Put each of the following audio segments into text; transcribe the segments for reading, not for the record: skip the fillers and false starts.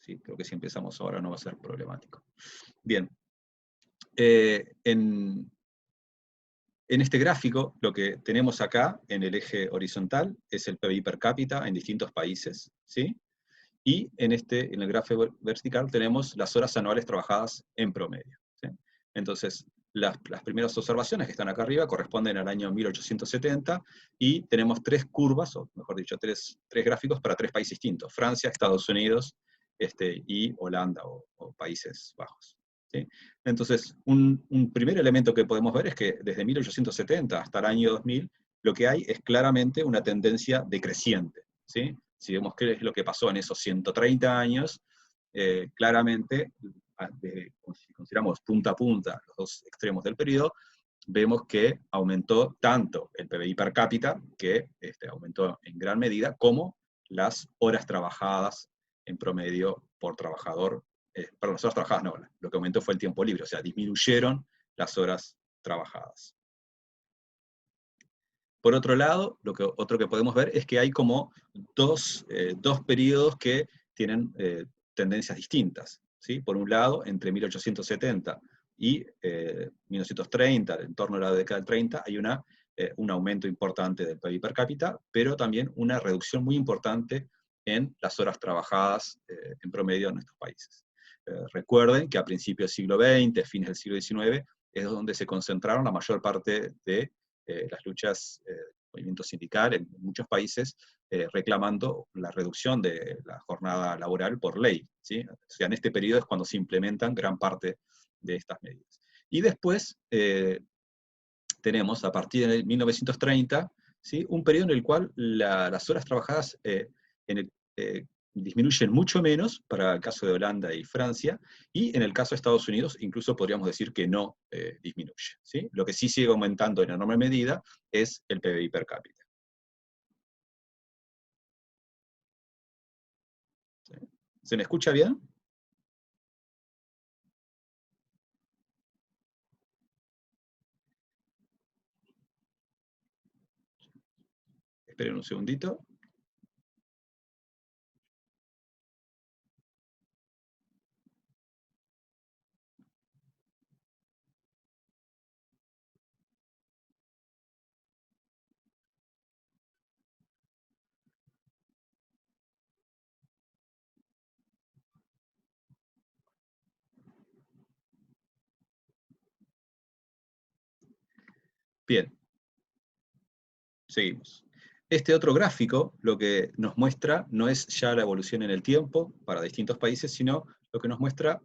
¿sí? Creo que si empezamos ahora no va a ser problemático. Bien. En este gráfico, lo que tenemos acá, en el eje horizontal, es el PBI per cápita en distintos países, ¿sí? Y en el gráfico vertical tenemos las horas anuales trabajadas en promedio, ¿sí? Entonces, las primeras observaciones que están acá arriba corresponden al año 1870, y tenemos tres curvas, o mejor dicho, tres gráficos para tres países distintos: Francia, Estados Unidos, y Holanda o Países Bajos, ¿sí? Entonces, un primer elemento que podemos ver es que desde 1870 hasta el año 2000, lo que hay es claramente una tendencia decreciente, ¿sí? Si vemos qué es lo que pasó en esos 130 años, claramente, si consideramos punta a punta los dos extremos del periodo, vemos que aumentó tanto el PBI per cápita, que aumentó en gran medida, como las horas trabajadas en promedio por trabajador. Perdón, las horas trabajadas no, lo que aumentó fue el tiempo libre, o sea, disminuyeron las horas trabajadas. Por otro lado, otro que podemos ver es que hay como dos periodos que tienen tendencias distintas, ¿sí? Por un lado, entre 1870 y 1930, en torno a la década del 30, hay un aumento importante del PIB per cápita, pero también una reducción muy importante en las horas trabajadas en promedio en nuestros países. Recuerden que a principios del siglo XX, fines del siglo XIX, es donde se concentraron la mayor parte de las luchas, movimiento sindical en muchos países, reclamando la reducción de la jornada laboral por ley, ¿sí? O sea, en este periodo es cuando se implementan gran parte de estas medidas. Y después tenemos, a partir de 1930, ¿sí?, un periodo en el cual las horas trabajadas disminuyen mucho menos, para el caso de Holanda y Francia, y en el caso de Estados Unidos incluso podríamos decir que no disminuye, ¿sí? Lo que sí sigue aumentando en enorme medida es el PBI per cápita. ¿Sí? ¿Se me escucha bien? Esperen un segundito. Bien, seguimos. Este otro gráfico lo que nos muestra no es ya la evolución en el tiempo para distintos países, sino lo que nos muestra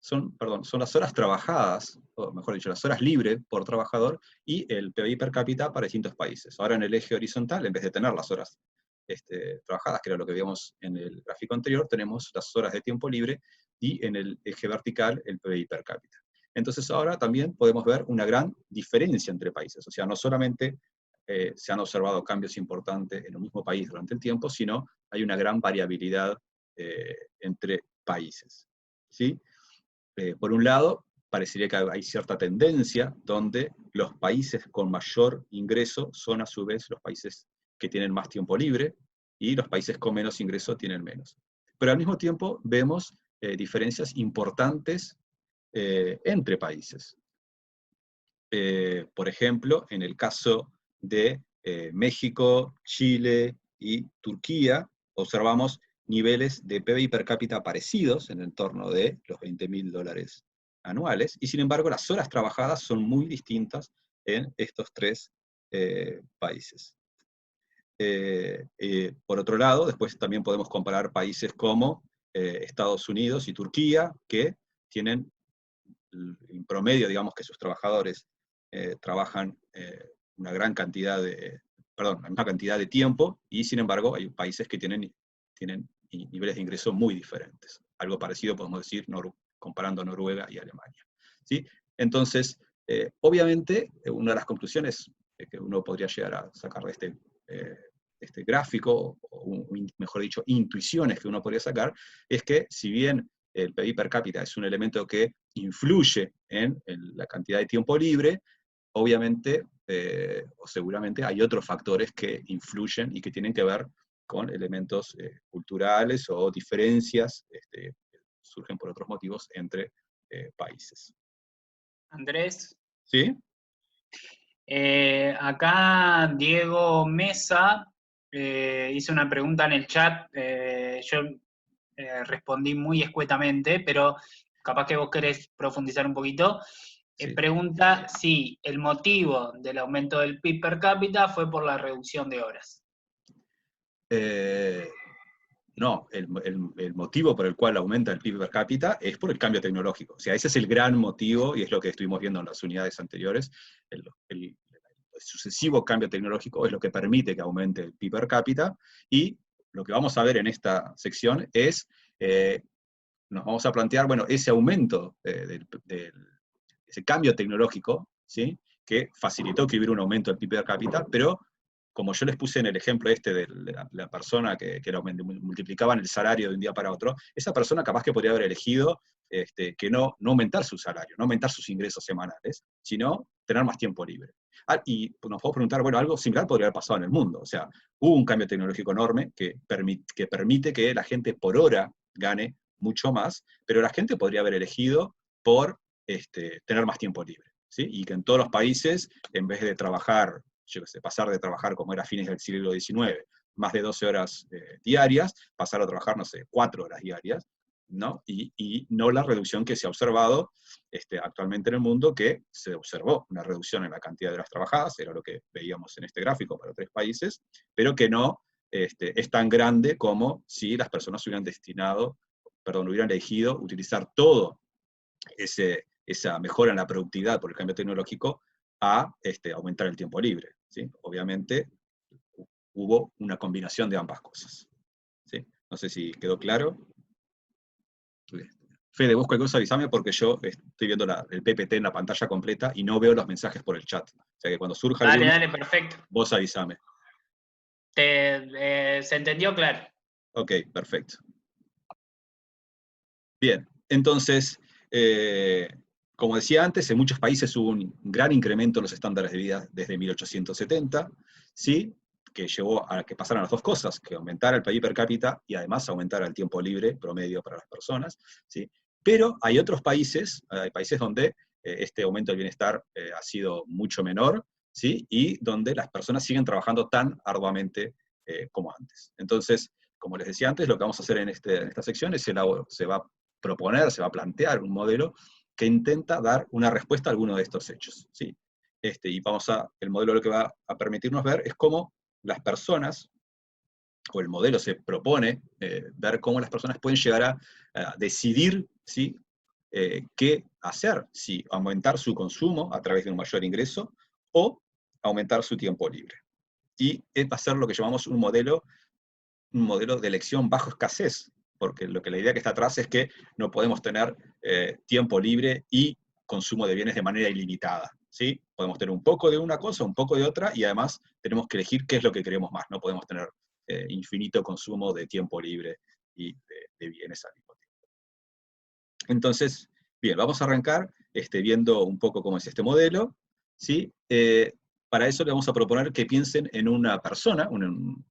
son las horas trabajadas, o mejor dicho, las horas libres por trabajador, y el PBI per cápita para distintos países. Ahora en el eje horizontal, en vez de tener las horas trabajadas, que era lo que veíamos en el gráfico anterior, tenemos las horas de tiempo libre, y en el eje vertical el PBI per cápita. Entonces ahora también podemos ver una gran diferencia entre países, o sea, no solamente se han observado cambios importantes en un mismo país durante el tiempo, sino hay una gran variabilidad entre países, ¿sí? Por un lado, parecería que hay cierta tendencia donde los países con mayor ingreso son a su vez los países que tienen más tiempo libre, y los países con menos ingreso tienen menos. Pero al mismo tiempo vemos diferencias importantes entre países. Por ejemplo, en el caso de México, Chile y Turquía, observamos niveles de PBI per cápita parecidos, en el entorno de los $20.000 anuales, y sin embargo las horas trabajadas son muy distintas en estos tres países. Por otro lado, después también podemos comparar países como Estados Unidos y Turquía, que tienen en promedio, digamos, que sus trabajadores trabajan una gran cantidad la misma cantidad de tiempo, y sin embargo hay países que tienen niveles de ingreso muy diferentes. Algo parecido podemos decir comparando Noruega y Alemania, ¿sí? Entonces, obviamente, una de las conclusiones que uno podría llegar a sacar de este gráfico, o mejor dicho, intuiciones que uno podría sacar, es que si bien el PIB per cápita es un elemento que influye en la cantidad de tiempo libre, obviamente, o seguramente hay otros factores que influyen y que tienen que ver con elementos culturales o diferencias que surgen por otros motivos entre países. Andrés, ¿Sí? acá Diego Mesa hizo una pregunta en el chat, yo respondí muy escuetamente, pero capaz que vos querés profundizar un poquito. Sí. Pregunta si el motivo del aumento del PIB per cápita fue por la reducción de horas. No, el motivo por el cual aumenta el PIB per cápita es por el cambio tecnológico. O sea, ese es el gran motivo, y es lo que estuvimos viendo en las unidades anteriores. El sucesivo cambio tecnológico es lo que permite que aumente el PIB per cápita, y lo que vamos a ver en esta sección es, nos vamos a plantear, bueno, ese aumento, ese cambio tecnológico, ¿sí?, que facilitó que hubiera un aumento del PIB per cápita, pero como yo les puse en el ejemplo de la persona que multiplicaban el salario de un día para otro, esa persona capaz que podría haber elegido que no aumentar su salario, no aumentar sus ingresos semanales, sino tener más tiempo libre. Y nos podemos preguntar, bueno, algo similar podría haber pasado en el mundo. O sea, hubo un cambio tecnológico enorme que permite que la gente por hora gane mucho más, pero la gente podría haber elegido por tener más tiempo libre, ¿sí? Y que en todos los países, en vez de trabajar, yo qué sé, pasar de trabajar como era a fines del siglo XIX, más de 12 horas diarias, pasar a trabajar, no sé, 4 horas diarias, ¿no? Y no la reducción que se ha observado actualmente en el mundo, que se observó una reducción en la cantidad de horas trabajadas, era lo que veíamos en este gráfico para 3 países, pero que no es tan grande como si las personas hubieran hubieran elegido utilizar todo esa mejora en la productividad por el cambio tecnológico a aumentar el tiempo libre, ¿sí? Obviamente hubo una combinación de ambas cosas, ¿sí? No sé si quedó claro. Fede, vos cualquier cosa avísame porque yo estoy viendo el PPT en la pantalla completa y no veo los mensajes por el chat. O sea que cuando surja Dale, alguno, dale, perfecto. vos avísame. Se entendió claro. Ok, perfecto. Bien, entonces, como decía antes, en muchos países hubo un gran incremento en los estándares de vida desde 1870, ¿sí?, que llevó a que pasaran las dos cosas, que aumentara el PIB per cápita y además aumentara el tiempo libre promedio para las personas, ¿sí? Pero hay otros países, hay países donde este aumento del bienestar ha sido mucho menor, ¿sí?, y donde las personas siguen trabajando tan arduamente como antes. Entonces, como les decía antes, lo que vamos a hacer en esta sección es se va a proponer, se va a plantear un modelo que intenta dar una respuesta a alguno de estos hechos, ¿sí? Y el modelo lo que va a permitirnos ver es cómo las personas, o el modelo se propone ver cómo las personas pueden llegar a decidir, ¿sí?, qué hacer, si aumentar su consumo a través de un mayor ingreso o aumentar su tiempo libre. Y va a ser lo que llamamos un modelo de elección bajo escasez, porque la idea que está atrás es que no podemos tener tiempo libre y consumo de bienes de manera ilimitada, ¿sí? Podemos tener un poco de una cosa, un poco de otra, y además tenemos que elegir qué es lo que queremos más. No podemos tener infinito consumo de tiempo libre y de bienes al mismo tiempo. Entonces, bien, vamos a arrancar viendo un poco cómo es este modelo, ¿sí? Para eso le vamos a proponer que piensen en una persona, un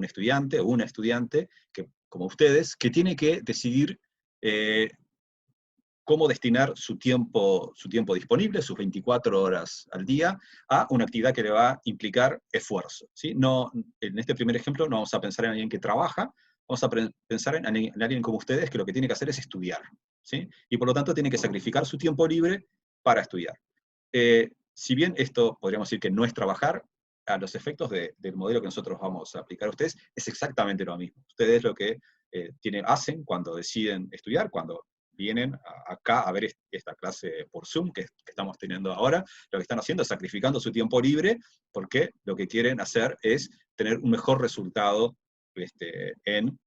estudiante o una estudiante, que, como ustedes, que tiene que decidir cómo destinar su tiempo disponible, sus 24 horas al día, a una actividad que le va a implicar esfuerzo, ¿sí? No, en este primer ejemplo no vamos a pensar en alguien que trabaja, vamos a pensar en alguien como ustedes que lo que tiene que hacer es estudiar, ¿sí? Y por lo tanto tiene que sacrificar su tiempo libre para estudiar. Si bien esto podríamos decir que no es trabajar, a los efectos del modelo que nosotros vamos a aplicar a ustedes, es exactamente lo mismo. Ustedes lo que hacen cuando deciden estudiar, cuando vienen acá a ver esta clase por Zoom que estamos teniendo ahora, lo que están haciendo es sacrificando su tiempo libre, porque lo que quieren hacer es tener un mejor resultado en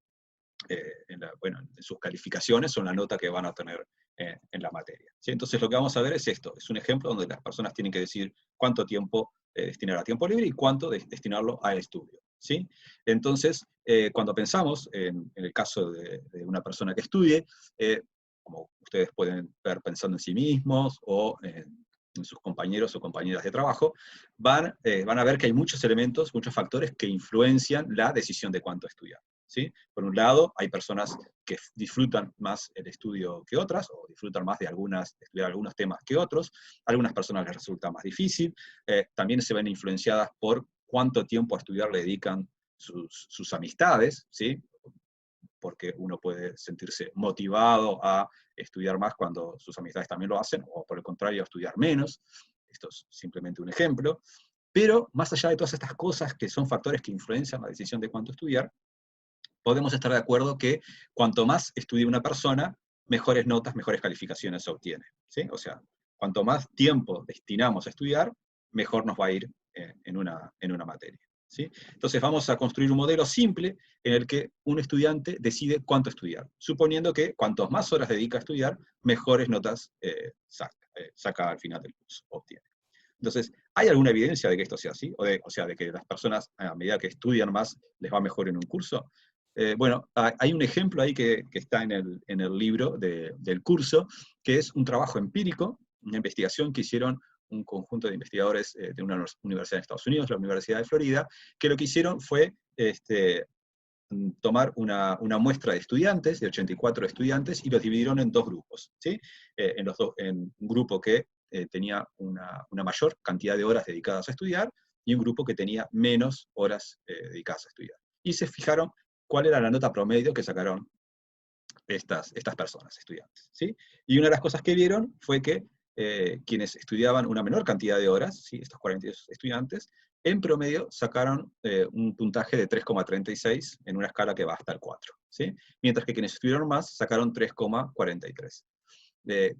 sus calificaciones o en la nota que van a tener en la materia, ¿sí? Entonces lo que vamos a ver es esto, es un ejemplo donde las personas tienen que decidir cuánto tiempo destinar a tiempo libre y cuánto destinarlo al estudio, ¿sí? Entonces, cuando pensamos en el caso de una persona que estudie, como ustedes pueden ver pensando en sí mismos o en sus compañeros o compañeras de trabajo, van a ver que hay muchos elementos, muchos factores que influencian la decisión de cuánto estudiar, ¿sí? Por un lado, hay personas que disfrutan más el estudio que otras, o disfrutan más de estudiar algunos temas que otros, a algunas personas les resulta más difícil, también se ven influenciadas por cuánto tiempo a estudiar le dedican sus amistades, ¿sí? Porque uno puede sentirse motivado a estudiar más cuando sus amistades también lo hacen, o por el contrario, a estudiar menos. Esto es simplemente un ejemplo. Pero más allá de todas estas cosas que son factores que influencian la decisión de cuánto estudiar, podemos estar de acuerdo que cuanto más estudie una persona, mejores notas, mejores calificaciones se obtiene, ¿sí? O sea, cuanto más tiempo destinamos a estudiar, mejor nos va a ir en una materia, ¿sí? Entonces vamos a construir un modelo simple en el que un estudiante decide cuánto estudiar, suponiendo que cuantas más horas dedica a estudiar, mejores notas saca al final del curso, obtiene. Entonces, ¿hay alguna evidencia de que esto sea así? O sea, de que las personas, a medida que estudian más, les va mejor en un curso. Bueno, hay un ejemplo ahí que está en el libro del curso, que es un trabajo empírico, una investigación que hicieron un conjunto de investigadores de una universidad de Estados Unidos, la Universidad de Florida, que lo que hicieron fue tomar una muestra de estudiantes, de 84 estudiantes, y los dividieron en dos grupos, ¿sí? En un grupo que tenía una mayor cantidad de horas dedicadas a estudiar, y un grupo que tenía menos horas dedicadas a estudiar. Y se fijaron cuál era la nota promedio que sacaron estas personas, estudiantes, ¿sí? Y una de las cosas que vieron fue que quienes estudiaban una menor cantidad de horas, ¿sí? Estos 42 estudiantes, en promedio sacaron un puntaje de 3,36 en una escala que va hasta el 4, ¿sí? Mientras que quienes estudiaron más sacaron 3,43.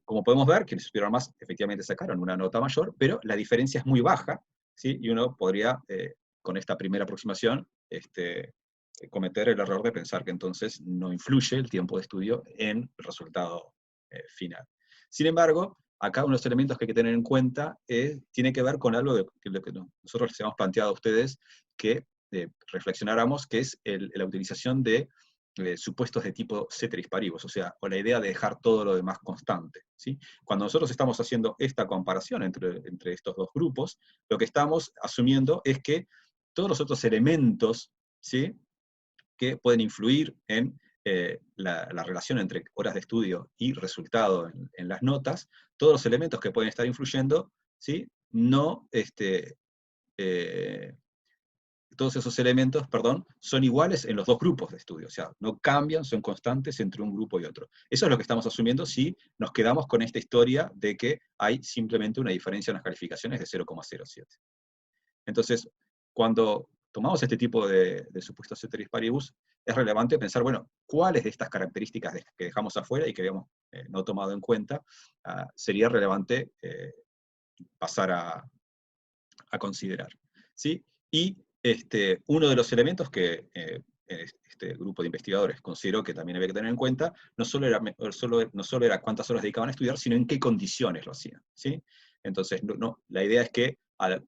Como podemos ver, quienes estudiaron más efectivamente sacaron una nota mayor, pero la diferencia es muy baja, ¿sí? Y uno podría, con esta primera aproximación, cometer el error de pensar que entonces no influye el tiempo de estudio en el resultado final. Sin embargo, acá uno de los elementos que hay que tener en cuenta tiene que ver con algo de lo que nosotros les hemos planteado a ustedes que reflexionáramos, que es la utilización de supuestos de tipo ceteris paribus, o sea, o la idea de dejar todo lo demás constante, ¿sí? Cuando nosotros estamos haciendo esta comparación entre estos dos grupos, lo que estamos asumiendo es que todos los otros elementos, ¿sí?, que pueden influir en la relación entre horas de estudio y resultado en las notas, todos los elementos que pueden estar influyendo, ¿sí?, no, todos esos elementos, perdón, son iguales en los dos grupos de estudio, o sea, no cambian, son constantes entre un grupo y otro. Eso es lo que estamos asumiendo si nos quedamos con esta historia de que hay simplemente una diferencia en las calificaciones de 0,07. Entonces, cuando tomamos este tipo de supuestos ceteris paribus, es relevante pensar, bueno, cuáles de estas características que dejamos afuera y que habíamos no tomado en cuenta, sería relevante pasar a considerar, ¿sí? Y uno de los elementos que este grupo de investigadores consideró que también había que tener en cuenta, no solo era cuántas horas dedicaban a estudiar, sino en qué condiciones lo hacían, ¿sí? Entonces, la idea es que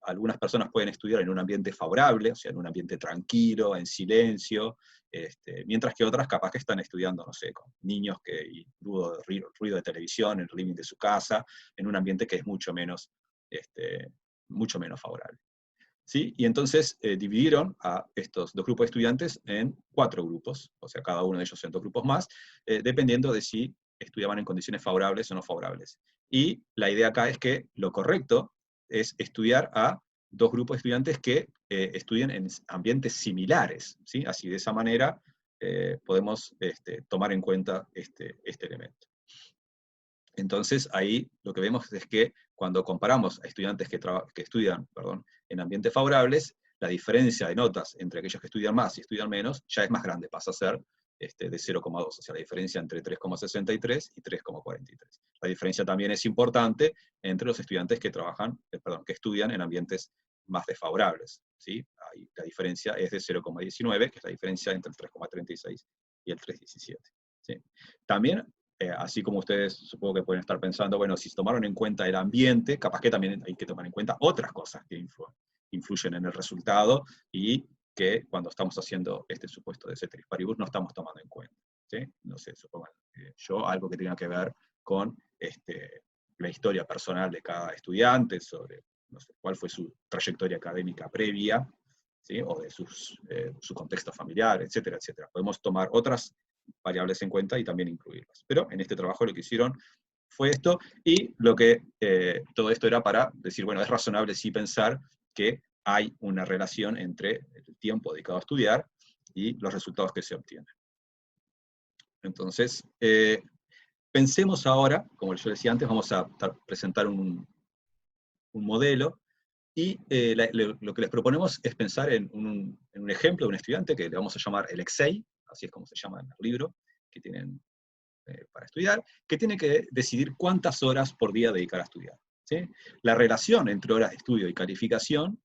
algunas personas pueden estudiar en un ambiente favorable, o sea, en un ambiente tranquilo, en silencio, mientras que otras capaz que están estudiando, no sé, con niños y ruido de televisión en el living de su casa, en un ambiente que es mucho menos favorable, ¿sí? Y entonces dividieron a estos dos grupos de estudiantes en 4 grupos, o sea, cada uno de ellos en 2 grupos más, dependiendo de si estudiaban en condiciones favorables o no favorables. Y la idea acá es que lo correcto es estudiar a 2 grupos de estudiantes que estudien en ambientes similares, ¿sí? Así, de esa manera, podemos tomar en cuenta este elemento. Entonces, ahí lo que vemos es que cuando comparamos a estudiantes que estudian en ambientes favorables, la diferencia de notas entre aquellos que estudian más y estudian menos ya es más grande, pasa a ser de 0,2, o sea, la diferencia entre 3,63 y 3,43. La diferencia también es importante entre los estudiantes que estudian en ambientes más desfavorables, ¿sí? Ahí la diferencia es de 0,19, que es la diferencia entre el 3,36 y el 3,17. ¿Sí? También así como ustedes supongo que pueden estar pensando, bueno, si tomaron en cuenta el ambiente, capaz que también hay que tomar en cuenta otras cosas que influyen en el resultado y que cuando estamos haciendo este supuesto de ceteris paribus no estamos tomando en cuenta, ¿sí? No sé, supongo yo, algo que tenga que ver con la historia personal de cada estudiante, sobre no sé, cuál fue su trayectoria académica previa, ¿sí? O de su contexto familiar, etcétera, etcétera. Podemos tomar otras variables en cuenta y también incluirlas. Pero en este trabajo lo que hicieron fue esto, y todo esto era para decir, bueno, es razonable sí pensar que hay una relación entre el tiempo dedicado a estudiar y los resultados que se obtienen. Entonces, pensemos ahora, como yo decía antes, vamos a presentar un modelo, y lo que les proponemos es pensar en un ejemplo de un estudiante que le vamos a llamar el EXEI, así es como se llama en el libro que tienen para estudiar, que tiene que decidir cuántas horas por día dedicar a estudiar, ¿sí? La relación entre horas de estudio y calificación,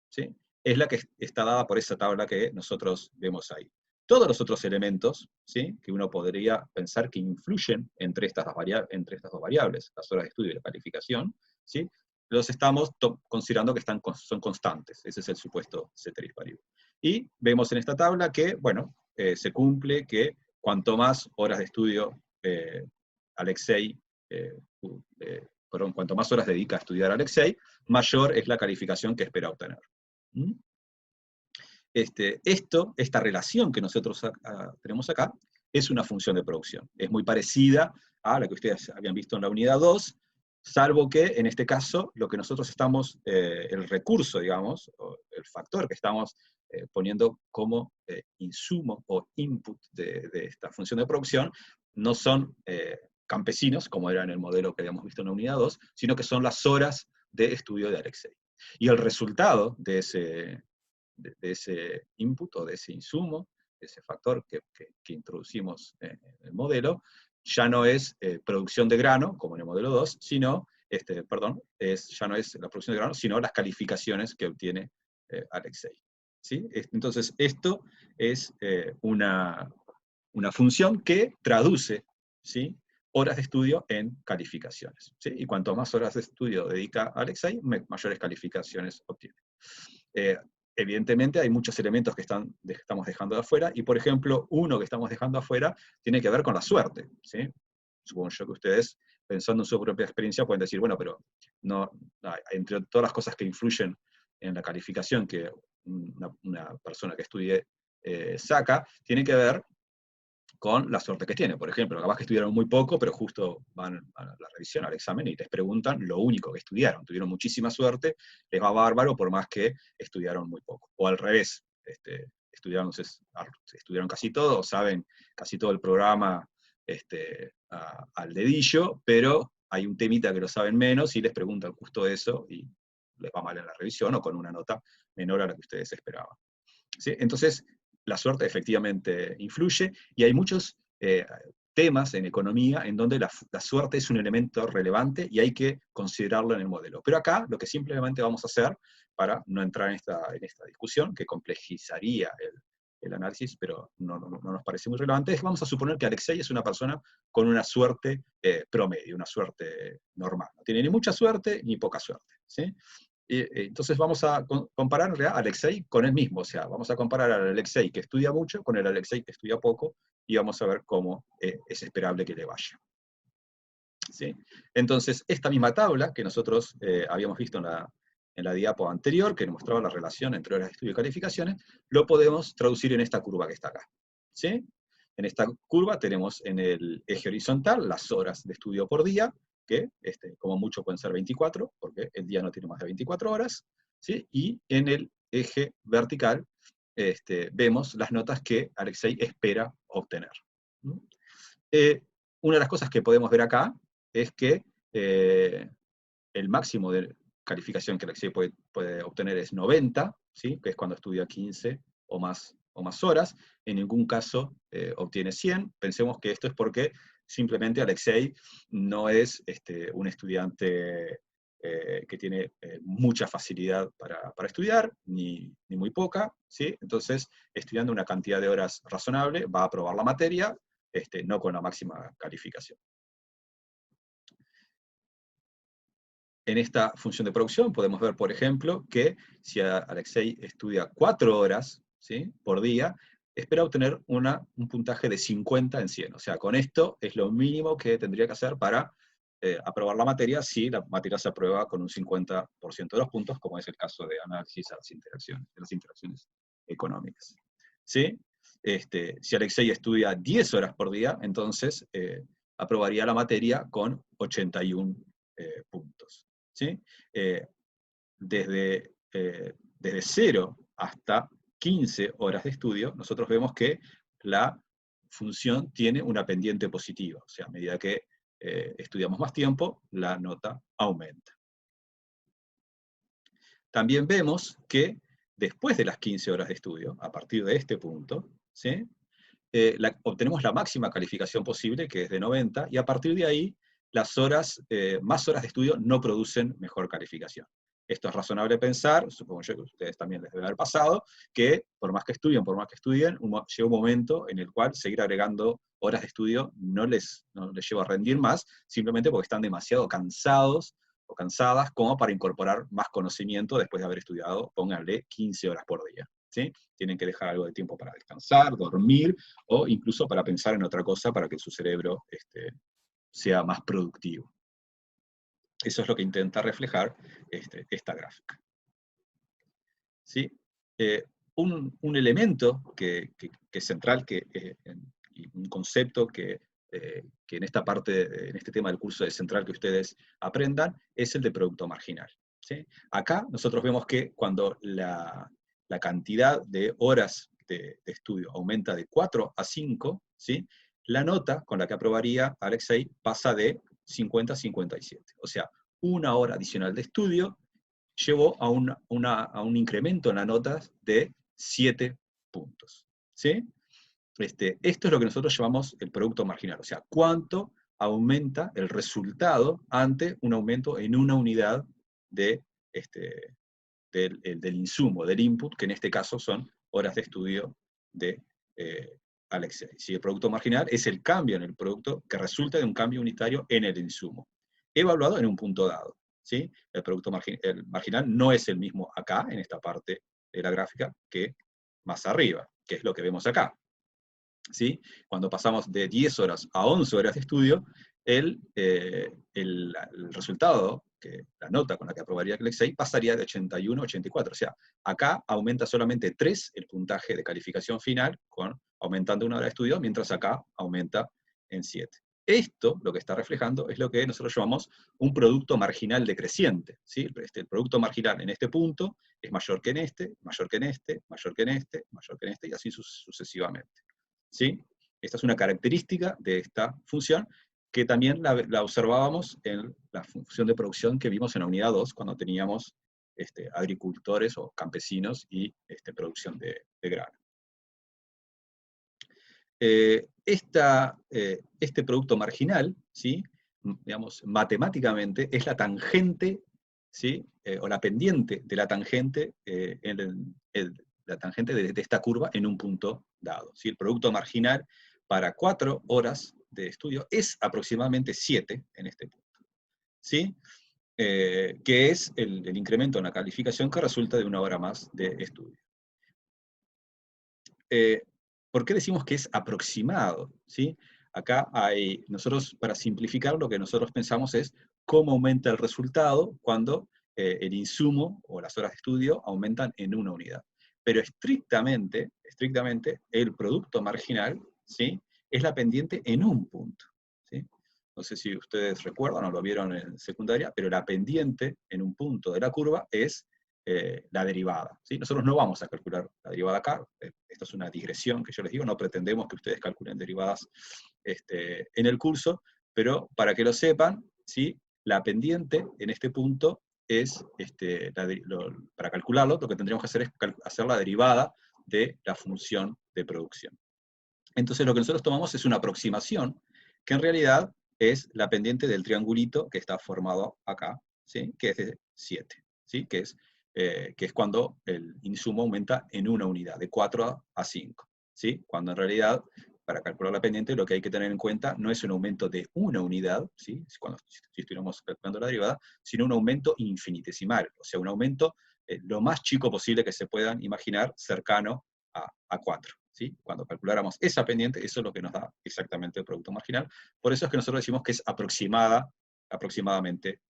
¿sí?, es la que está dada por esa tabla que nosotros vemos ahí. Todos los otros elementos, ¿sí?, que uno podría pensar que influyen entre estas dos variables, las horas de estudio y la calificación, ¿sí?, los estamos considerando que son constantes. Ese es el supuesto ceteris paribus. Y vemos en esta tabla que, bueno, se cumple que cuanto más horas de estudio Alexei, cuanto más horas dedica a estudiar Alexei, mayor es la calificación que espera obtener. ¿Mm? Esta relación que nosotros tenemos acá es una función de producción. Es muy parecida a la que ustedes habían visto en la unidad 2, salvo que en este caso lo que nosotros estamos, el recurso, digamos, o el factor que estamos poniendo como insumo o input de esta función de producción, no son campesinos, como era en el modelo que habíamos visto en la unidad 2, sino que son las horas de estudio de Alexei. Y el resultado de ese input o de ese insumo, de ese factor que introducimos en el modelo, ya no es producción de grano, como en el modelo 2, sino, ya no es la producción de grano, sino las calificaciones que obtiene Alexei. ¿Sí? Entonces, esto es una función que traduce, ¿sí?, horas de estudio en calificaciones. ¿Sí? Y cuanto más horas de estudio dedica Alexei, mayores calificaciones obtiene. Evidentemente hay muchos elementos que estamos dejando de afuera, y por ejemplo, uno que estamos dejando afuera tiene que ver con la suerte, ¿sí? Supongo yo que ustedes, pensando en su propia experiencia, pueden decir, bueno, pero entre todas las cosas que influyen en la calificación que una persona que estudie saca, tiene que ver con la suerte que tiene. Por ejemplo, capaz que estudiaron muy poco, pero justo van a la revisión, al examen, y les preguntan lo único que estudiaron. Tuvieron muchísima suerte, les va bárbaro por más que estudiaron muy poco. O al revés, estudiaron casi todo, o saben casi todo el programa al dedillo, pero hay un temita que lo saben menos y les preguntan justo eso y les va mal en la revisión o con una nota menor a la que ustedes esperaban. ¿Sí? Entonces, la suerte efectivamente influye, y hay muchos temas en economía en donde la suerte es un elemento relevante y hay que considerarlo en el modelo. Pero acá lo que simplemente vamos a hacer, para no entrar en esta discusión, que complejizaría el análisis, pero no nos parece muy relevante, es que vamos a suponer que Alexei es una persona con una suerte promedio, una suerte normal. No tiene ni mucha suerte ni poca suerte. ¿Sí? Entonces vamos a comparar en realidad a Alexei con él mismo, o sea, vamos a comparar al Alexei que estudia mucho con el Alexei que estudia poco, y vamos a ver cómo es esperable que le vaya. ¿Sí? Entonces, esta misma tabla que nosotros habíamos visto en la diapo anterior, que nos mostraba la relación entre horas de estudio y calificaciones, lo podemos traducir en esta curva que está acá. ¿Sí? En esta curva tenemos en el eje horizontal las horas de estudio por día, que como mucho pueden ser 24, porque el día no tiene más de 24 horas, ¿sí? Y en el eje vertical vemos las notas que Alexei espera obtener. Una de las cosas que podemos ver acá es que el máximo de calificación que Alexei puede obtener es 90, ¿sí?, que es cuando estudia 15 o más horas. En ningún caso obtiene 100. Pensemos que esto es porque simplemente Alexei no es un estudiante que tiene mucha facilidad para estudiar, ni muy poca, ¿sí? Entonces, estudiando una cantidad de horas razonable, va a aprobar la materia, no con la máxima calificación. En esta función de producción podemos ver, por ejemplo, que si Alexei estudia 4 horas, ¿sí?, por día, espera obtener un puntaje de 50 en 100. O sea, con esto es lo mínimo que tendría que hacer para aprobar la materia si la materia se aprueba con un 50% de los puntos, como es el caso de análisis de las interacciones económicas. ¿Sí? Si Alexei estudia 10 horas por día, entonces aprobaría la materia con 81 puntos. ¿Sí? Desde 0 hasta 15 horas de estudio, nosotros vemos que la función tiene una pendiente positiva, o sea, a medida que estudiamos más tiempo, la nota aumenta. También vemos que después de las 15 horas de estudio, a partir de este punto, ¿sí? Obtenemos la máxima calificación posible, que es de 90, y a partir de ahí, más horas de estudio no producen mejor calificación. Esto es razonable pensar, supongo yo que a ustedes también les debe haber pasado, que por más que estudien, llega un momento en el cual seguir agregando horas de estudio no les lleva a rendir más, simplemente porque están demasiado cansados o cansadas como para incorporar más conocimiento después de haber estudiado, pónganle 15 horas por día. ¿Sí? Tienen que dejar algo de tiempo para descansar, dormir, o incluso para pensar en otra cosa para que su cerebro sea más productivo. Eso es lo que intenta reflejar esta gráfica. ¿Sí? Un elemento que es central, y un concepto que en esta parte, en este tema del curso es central que ustedes aprendan, es el de producto marginal. ¿Sí? Acá nosotros vemos que cuando la cantidad de horas de estudio aumenta de 4 a 5, ¿sí? La nota con la que aprobaría Alexei pasa de 50 a 57. O sea, una hora adicional de estudio llevó a un incremento en las notas de 7 puntos. ¿Sí? Esto es lo que nosotros llamamos el producto marginal, o sea, cuánto aumenta el resultado ante un aumento en una unidad del insumo, del input, que en este caso son horas de estudio de Alexei. Si el producto marginal es el cambio en el producto que resulta de un cambio unitario en el insumo, evaluado en un punto dado. ¿Sí? El producto marginal no es el mismo acá, en esta parte de la gráfica, que más arriba, que es lo que vemos acá. ¿Sí? Cuando pasamos de 10 horas a 11 horas de estudio, el resultado, la nota con la que aprobaría Alexei, pasaría de 81 a 84. O sea, acá aumenta solamente 3 el puntaje de calificación final, aumentando una hora de estudio, mientras acá aumenta en 7. Esto, lo que está reflejando, es lo que nosotros llamamos un producto marginal decreciente. ¿Sí? El producto marginal en este punto es mayor que en este, mayor que en este, mayor que en este, mayor que en este, y así sucesivamente. ¿Sí? Esta es una característica de esta función que también la observábamos en la función de producción que vimos en la unidad 2, cuando teníamos agricultores o campesinos y producción de grano. Este producto marginal, ¿sí? Digamos, matemáticamente, es la tangente, ¿sí? O la pendiente de la tangente, la tangente de esta curva en un punto dado. ¿Sí? El producto marginal para 4 horas de estudio es aproximadamente 7 en este punto. ¿Sí? Que es el incremento en la calificación que resulta de una hora más de estudio. ¿Por qué decimos que es aproximado? ¿Sí? Acá nosotros, para simplificar, lo que nosotros pensamos es cómo aumenta el resultado cuando el insumo o las horas de estudio aumentan en una unidad. Pero estrictamente, el producto marginal, ¿sí? Es la pendiente en un punto. ¿Sí? No sé si ustedes recuerdan o lo vieron en secundaria, pero la pendiente en un punto de la curva es la derivada. ¿Sí? Nosotros no vamos a calcular la derivada acá, esto es una digresión que yo les digo, no pretendemos que ustedes calculen derivadas en el curso, pero para que lo sepan, ¿sí? La pendiente en este punto es, para calcularlo, lo que tendríamos que hacer es hacer la derivada de la función de producción. Entonces lo que nosotros tomamos es una aproximación, que en realidad es la pendiente del triangulito que está formado acá, ¿sí? Que es de 7, ¿sí? Que es cuando el insumo aumenta en una unidad, de 4 a 5. ¿Sí? Cuando en realidad, para calcular la pendiente, lo que hay que tener en cuenta no es un aumento de una unidad, ¿sí? Si estuviéramos calculando la derivada, sino un aumento infinitesimal, o sea, un aumento lo más chico posible que se puedan imaginar, cercano a 4. ¿Sí? Cuando calculáramos esa pendiente, eso es lo que nos da exactamente el producto marginal. Por eso es que nosotros decimos que es aproximada aproximadamente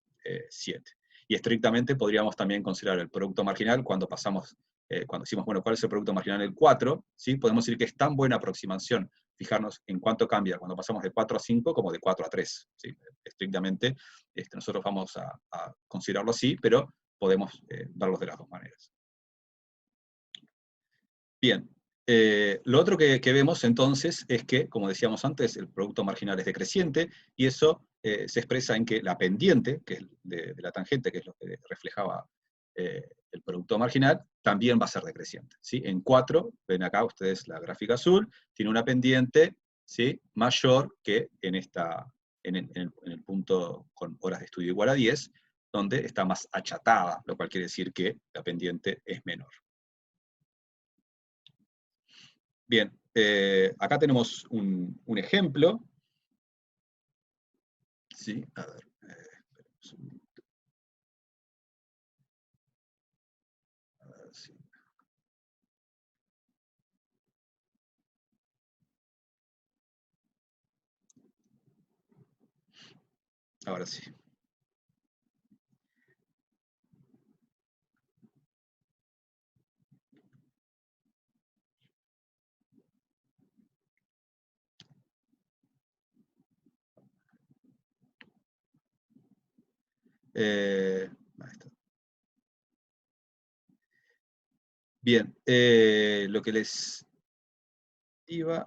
7. Y estrictamente podríamos también considerar el producto marginal cuando decimos, bueno, ¿cuál es el producto marginal del 4? ¿Sí? Podemos decir que es tan buena aproximación fijarnos en cuánto cambia cuando pasamos de 4 a 5 como de 4 a 3. ¿Sí? Estrictamente, nosotros vamos a considerarlo así, pero podemos verlos de las dos maneras. Bien, lo otro que vemos entonces es que, como decíamos antes, el producto marginal es decreciente, y eso se expresa en que la pendiente, que es de la tangente, que es lo que reflejaba el producto marginal, también va a ser decreciente. ¿Sí? En 4, ven acá ustedes la gráfica azul, tiene una pendiente, ¿sí?, mayor que en el punto con horas de estudio igual a 10, donde está más achatada, lo cual quiere decir que la pendiente es menor. Bien, acá tenemos un ejemplo. Sí, a ver. Esperemos un minuto. A ver, sí. Ahora sí. Ahí está. Bien, lo que les iba...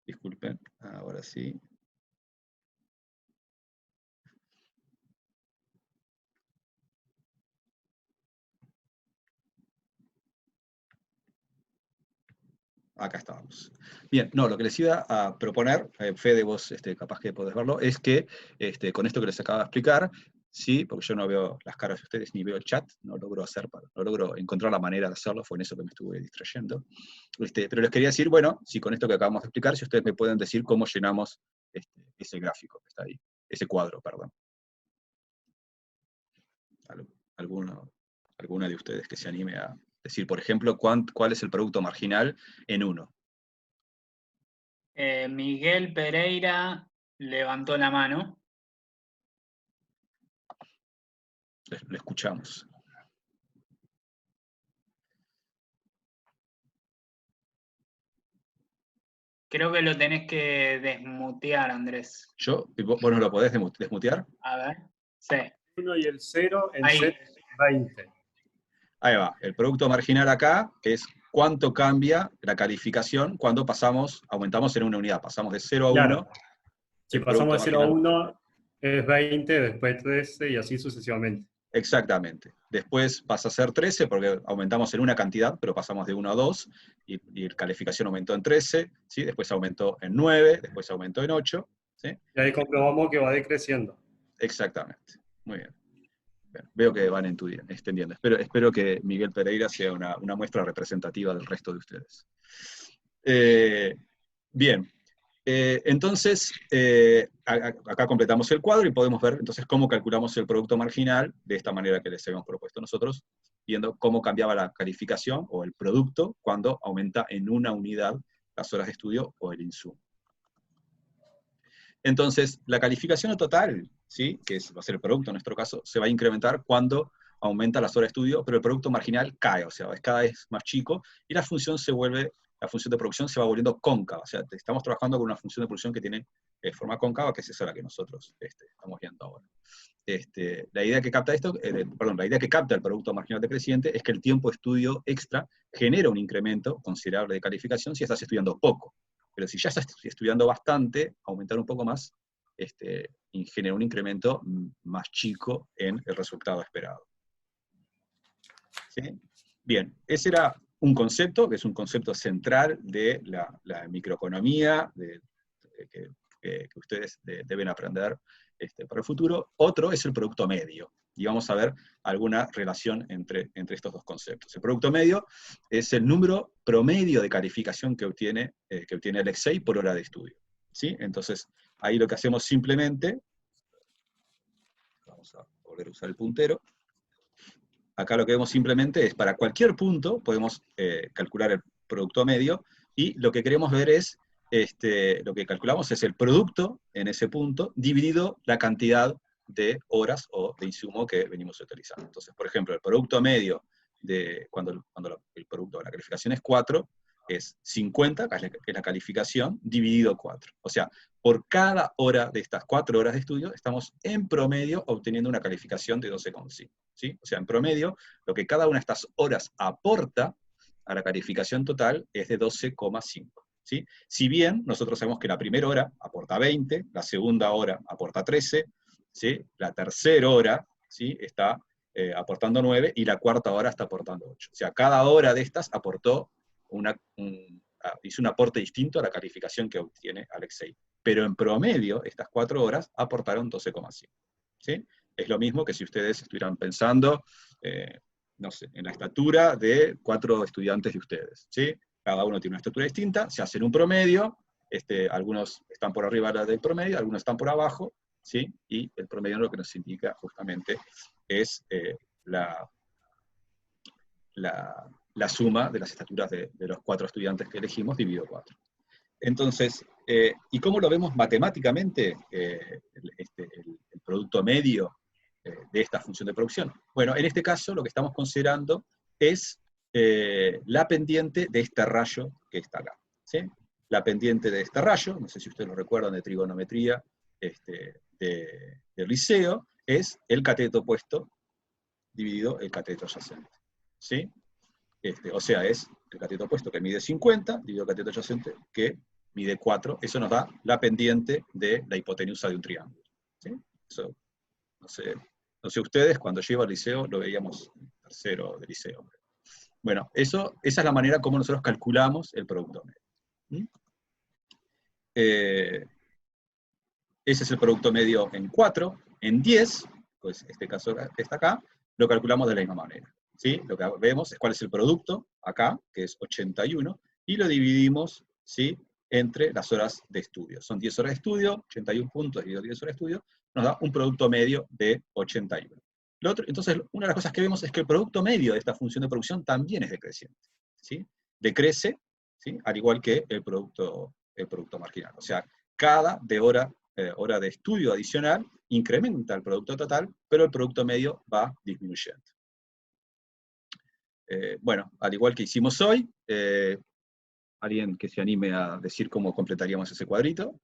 Disculpen, ahora sí. Acá estábamos. Bien, no, lo que les iba a proponer, Fede, vos capaz que podés verlo, es que con esto que les acabo de explicar, sí, porque yo no veo las caras de ustedes ni veo el chat, no logro encontrar la manera de hacerlo, fue en eso que me estuve distrayendo. Pero les quería decir, bueno, si con esto que acabamos de explicar, si ustedes me pueden decir cómo llenamos ese gráfico que está ahí, ese cuadro, perdón. Alguna de ustedes que se anime a decir, por ejemplo, cuál es el producto marginal en 1. Miguel Pereira levantó la mano. Lo escuchamos. Creo que lo tenés que desmutear, Andrés. ¿Vos no lo podés desmutear? A ver. Sí. 1 y el 0 en Ahí. 20. Ahí va. El producto marginal acá es cuánto cambia la calificación cuando aumentamos en una unidad. Pasamos de 0 a 1. Claro. Si pasamos de 0 a marginal, 1 es 20, después 13 y así sucesivamente. Exactamente. Después pasa a ser 13 porque aumentamos en una cantidad, pero pasamos de 1 a 2, y la calificación aumentó en 13, ¿sí? Después aumentó en 9, después aumentó en 8. ¿Sí? Y ahí comprobamos que va decreciendo. Exactamente. Muy bien. Bien, veo que van extendiendo. Espero que Miguel Pereira sea una muestra representativa del resto de ustedes. Bien. Entonces, acá completamos el cuadro y podemos ver entonces cómo calculamos el producto marginal de esta manera que les habíamos propuesto nosotros, viendo cómo cambiaba la calificación o el producto cuando aumenta en una unidad las horas de estudio o el insumo. Entonces, la calificación total, ¿sí?, que va a ser el producto en nuestro caso, se va a incrementar cuando aumenta las horas de estudio, pero el producto marginal cae, o sea, es cada vez más chico, y la función de producción se va volviendo cóncava, o sea, estamos trabajando con una función de producción que tiene forma cóncava, que es esa la que nosotros estamos viendo ahora. La idea que capta la idea que capta el producto marginal decreciente es que el tiempo de estudio extra genera un incremento considerable de calificación si estás estudiando poco. Pero si ya estás estudiando bastante, aumentar un poco más genera un incremento más chico en el resultado esperado. ¿Sí? Bien, ese era un concepto, que es un concepto central de la microeconomía, que ustedes deben aprender para el futuro. Otro es el producto medio, y vamos a ver alguna relación entre estos dos conceptos. El producto medio es el número promedio de calificación que obtiene el Exei por hora de estudio. ¿Sí? Entonces, ahí lo que hacemos simplemente, vamos a volver a usar el puntero, acá lo que vemos simplemente es, para cualquier punto, podemos calcular el producto medio, y lo que queremos ver es, lo que calculamos es el producto en ese punto, dividido la cantidad de horas o de insumo que venimos utilizando. Entonces, por ejemplo, el producto medio, cuando el producto de la calificación es 4, es 50, que es la calificación, dividido 4. O sea, por cada hora de estas 4 horas de estudio, estamos en promedio obteniendo una calificación de 12,5. ¿Sí? O sea, en promedio, lo que cada una de estas horas aporta a la calificación total es de 12,5. ¿Sí? Si bien nosotros sabemos que la primera hora aporta 20, la segunda hora aporta 13, ¿sí? La tercera hora, ¿sí? Está aportando 9, y la cuarta hora está aportando 8. O sea, cada hora de estas aportó hizo un aporte distinto a la calificación que obtiene Alexei. Pero en promedio, estas 4 horas aportaron 12,5. ¿Sí? Es lo mismo que si ustedes estuvieran pensando, no sé, en la estatura de 4 estudiantes de ustedes. ¿Sí? Cada uno tiene una estatura distinta, se hacen un promedio, algunos están por arriba del promedio, algunos están por abajo, ¿sí? Y el promedio lo que nos indica justamente es la suma de las estaturas de los 4 estudiantes que elegimos dividido 4. Entonces, ¿y cómo lo vemos matemáticamente el producto medio de esta función de producción? Bueno, en este caso lo que estamos considerando es la pendiente de este rayo que está acá. ¿Sí? La pendiente de este rayo, no sé si ustedes lo recuerdan de trigonometría del liceo, es el cateto opuesto dividido el cateto adyacente. ¿Sí? O sea, es el cateto opuesto que mide 50, dividido el cateto adyacente que mide 4, eso nos da la pendiente de la hipotenusa de un triángulo. ¿Sí? Eso, no sé ustedes, cuando yo iba al liceo, lo veíamos en tercero de liceo. Bueno, esa es la manera como nosotros calculamos el producto medio. Ese es el producto medio en 4, en 10, pues este caso que está acá, lo calculamos de la misma manera. ¿Sí? Lo que vemos es cuál es el producto, acá, que es 81, y lo dividimos, ¿sí?, entre las horas de estudio. Son 10 horas de estudio, 81 puntos dividido 10 horas de estudio, nos da un producto medio de 81. Entonces, una de las cosas que vemos es que el producto medio de esta función de producción también es decreciente. ¿Sí? Decrece, ¿sí?, al igual que el producto marginal. O sea, cada hora de estudio adicional incrementa el producto total, pero el producto medio va disminuyendo. Bueno, al igual que hicimos hoy, alguien que se anime a decir cómo completaríamos ese cuadrito.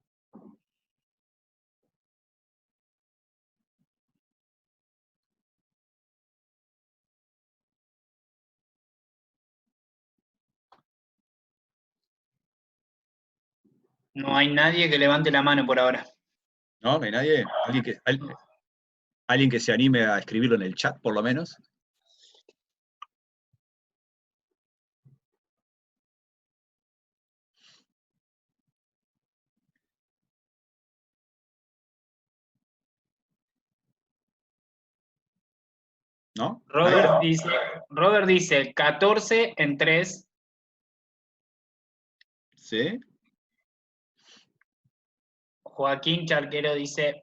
No hay nadie que levante la mano por ahora. ¿No? ¿No hay nadie? ¿Alguien que se anime a escribirlo en el chat, por lo menos? ¿No? Robert dice 14 en 3. ¿Sí? Joaquín Charquero dice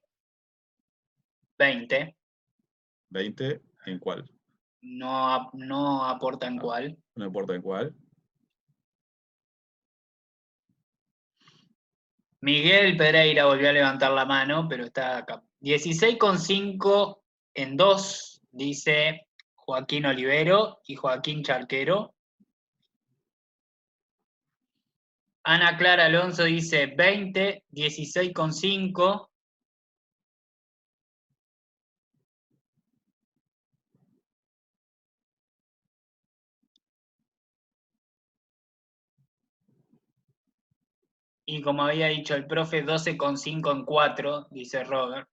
20. ¿20 en cuál? No aporta en cuál. No importa en cuál. Miguel Pereira volvió a levantar la mano, pero está acá. 16,5 en 2, dice Joaquín Olivero y Joaquín Charquero. Ana Clara Alonso dice 20, 16,5. Y como había dicho el profe, 12,5 en 4, dice Robert.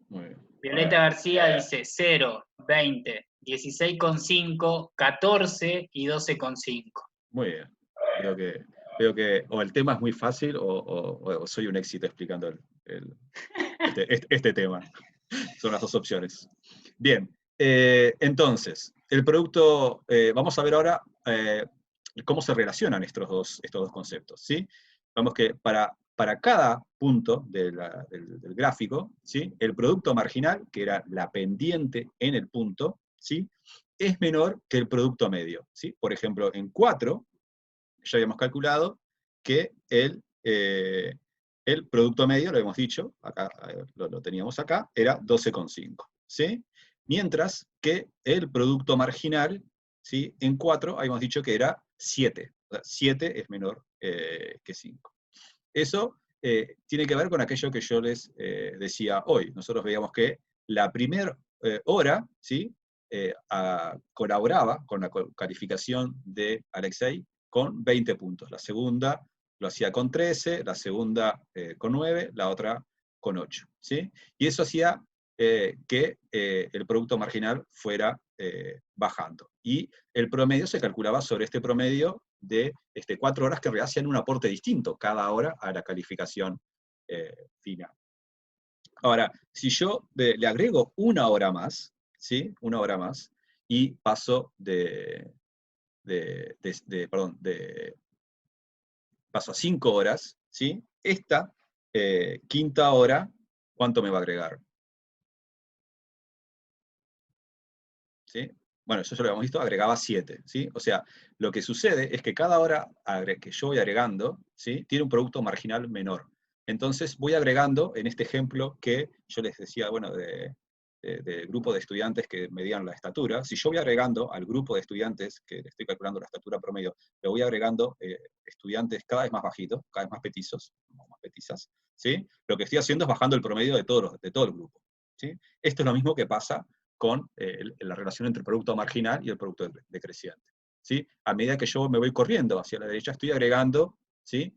Muy bien. Violeta García dice 0, 20, 16,5, 14 y 12,5. Muy bien. Veo que o el tema es muy fácil o soy un éxito explicando este tema. Son las dos opciones. Bien, entonces, el producto, vamos a ver ahora cómo se relacionan estos dos conceptos. ¿Sí? Vamos que para cada punto del gráfico, ¿sí?, el producto marginal, que era la pendiente en el punto, ¿sí?, es menor que el producto medio. ¿Sí? Por ejemplo, en 4, ya habíamos calculado que el producto medio, lo hemos dicho, acá, lo teníamos acá, era 12,5, ¿sí? Mientras que el producto marginal, ¿sí? En 4 habíamos dicho que era 7. O sea, 7 es menor que 5. Eso tiene que ver con aquello que yo les decía hoy. Nosotros veíamos que la primera hora, ¿sí? Colaboraba con la calificación de Alexei con 20 puntos. La segunda lo hacía con 13, la segunda con 9, la otra con 8. ¿Sí? Y eso hacía que el producto marginal fuera bajando. Y el promedio se calculaba sobre este promedio de 4 horas que hacían un aporte distinto cada hora a la calificación final. Ahora, si yo le agrego una hora más, ¿sí? Una hora más, y paso paso a 5 horas, ¿sí? Esta quinta hora, ¿cuánto me va a agregar? ¿Sí? Bueno, eso ya lo habíamos visto, agregaba 7, ¿sí? O sea, lo que sucede es que cada hora que yo voy agregando, ¿sí? Tiene un producto marginal menor. Entonces voy agregando, en este ejemplo que yo les decía, bueno, de grupo de estudiantes que medían la estatura, si yo voy agregando al grupo de estudiantes, que le estoy calculando la estatura promedio, le voy agregando estudiantes cada vez más bajitos, cada vez más petizos, más petizas, ¿sí? Lo que estoy haciendo es bajando el promedio de todo el grupo, ¿sí? Esto es lo mismo que pasa con la relación entre el producto marginal y el producto decreciente, ¿sí? A medida que yo me voy corriendo hacia la derecha, estoy agregando, ¿sí?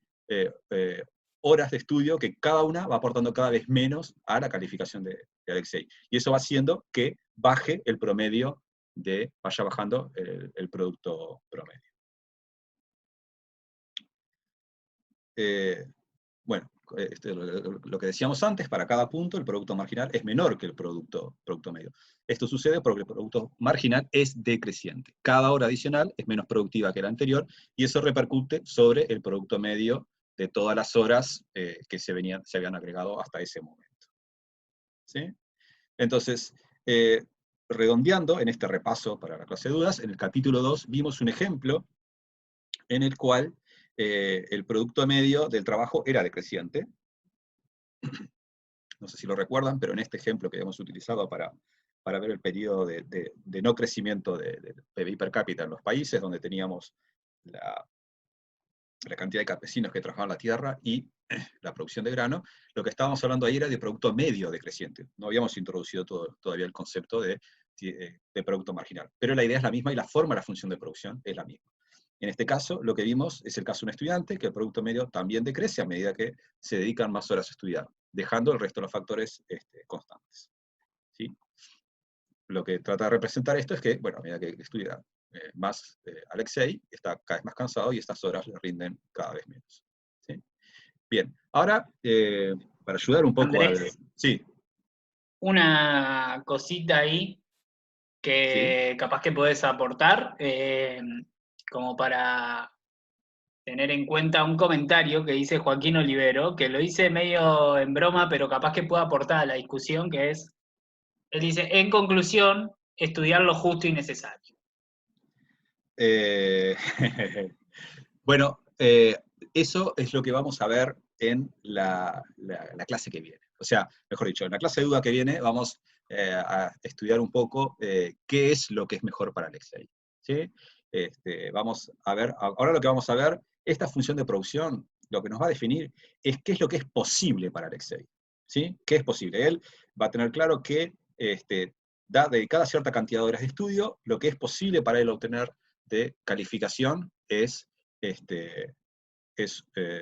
Horas de estudio que cada una va aportando cada vez menos a la calificación de Alexei. Y eso va haciendo que baje el promedio, vaya bajando el producto promedio. Bueno, lo que decíamos antes, para cada punto el producto marginal es menor que el producto medio. Esto sucede porque el producto marginal es decreciente. Cada hora adicional es menos productiva que la anterior, y eso repercute sobre el producto medio de todas las horas que se habían agregado hasta ese momento. ¿Sí? Entonces, redondeando en este repaso para la clase de dudas, en el capítulo 2 vimos un ejemplo en el cual el producto medio del trabajo era decreciente. No sé si lo recuerdan, pero en este ejemplo que hemos utilizado para ver el periodo de no crecimiento del PBI per cápita en los países, donde teníamos la cantidad de campesinos que trabajaban la tierra y la producción de grano, lo que estábamos hablando ahí era de producto medio decreciente. No habíamos introducido todavía el concepto de producto marginal. Pero la idea es la misma y la forma de la función de producción es la misma. En este caso, lo que vimos es el caso de un estudiante, que el producto medio también decrece a medida que se dedican más horas a estudiar, dejando el resto de los factores constantes. ¿Sí? Lo que trata de representar esto es que, bueno, a medida que estudia más Alexei, está cada vez más cansado y estas horas le rinden cada vez menos. ¿Sí? Bien, ahora, para ayudar un poco Andrés, Sí. Una cosita ahí que ¿Sí? capaz que podés aportar, como para tener en cuenta un comentario que dice Joaquín Olivero, que lo hice medio en broma, pero capaz que pueda aportar a la discusión, que es, él dice, en conclusión, estudiar lo justo y necesario. Bueno, eso es lo que vamos a ver en la clase que viene. O sea, mejor dicho, en la clase de duda que viene vamos a estudiar un poco qué es lo que es mejor para Alexei. ¿Sí? Vamos a ver, ahora lo que vamos a ver, esta función de producción, lo que nos va a definir es qué es lo que es posible para Alexei. ¿Sí? ¿Qué es posible? Él va a tener claro que da dedicada cierta cantidad de horas de estudio, lo que es posible para él obtener de calificación es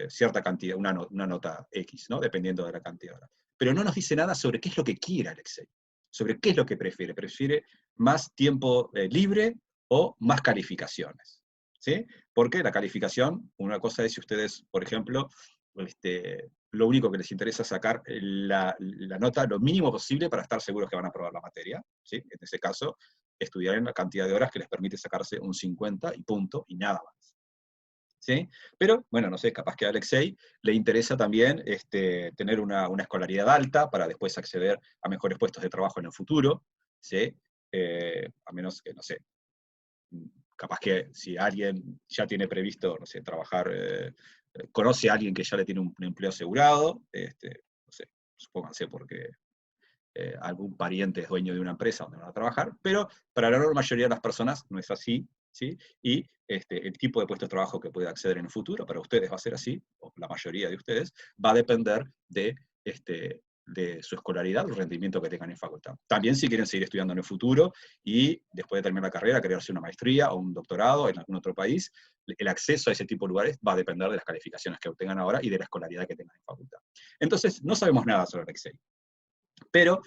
cierta cantidad, una nota X, ¿no? Dependiendo de la cantidad de horas. Pero no nos dice nada sobre qué es lo que quiere Alexei, sobre qué es lo que prefiere. ¿Prefiere más tiempo libre o más calificaciones? ¿Sí? Porque la calificación, una cosa es si ustedes, por ejemplo, lo único que les interesa es sacar la nota lo mínimo posible para estar seguros que van a aprobar la materia, ¿sí? En ese caso, estudiar en la cantidad de horas que les permite sacarse un 50 y punto, y nada más. ¿Sí? Pero, bueno, no sé, capaz que a Alexei le interesa también tener una escolaridad alta para después acceder a mejores puestos de trabajo en el futuro, ¿sí? A menos que, no sé, capaz que si alguien ya tiene previsto, no sé, trabajar conoce a alguien que ya le tiene un empleo asegurado, no sé, supónganse porque algún pariente es dueño de una empresa donde van a trabajar, pero para la enorme mayoría de las personas no es así, ¿sí? Y el tipo de puesto de trabajo que puede acceder en el futuro, para ustedes va a ser así, o la mayoría de ustedes, va a depender de su escolaridad, el rendimiento que tengan en facultad. También si quieren seguir estudiando en el futuro y después de terminar la carrera querer hacer una maestría o un doctorado en algún otro país, el acceso a ese tipo de lugares va a depender de las calificaciones que obtengan ahora y de la escolaridad que tengan en facultad. Entonces, no sabemos nada sobre Alexei. Pero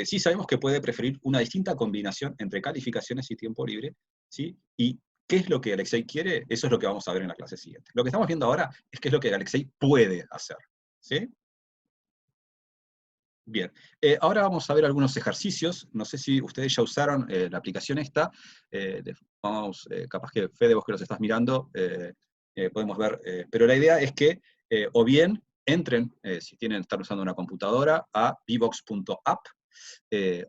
sí sabemos que puede preferir una distinta combinación entre calificaciones y tiempo libre, ¿sí? Y ¿qué es lo que Alexei quiere? Eso es lo que vamos a ver en la clase siguiente. Lo que estamos viendo ahora es qué es lo que Alexei puede hacer, ¿sí? Bien, ahora vamos a ver algunos ejercicios. No sé si ustedes ya usaron la aplicación esta. Capaz que Fede, vos que los estás mirando, podemos ver. Pero la idea es que o bien entren, si están usando una computadora, a vbox.app,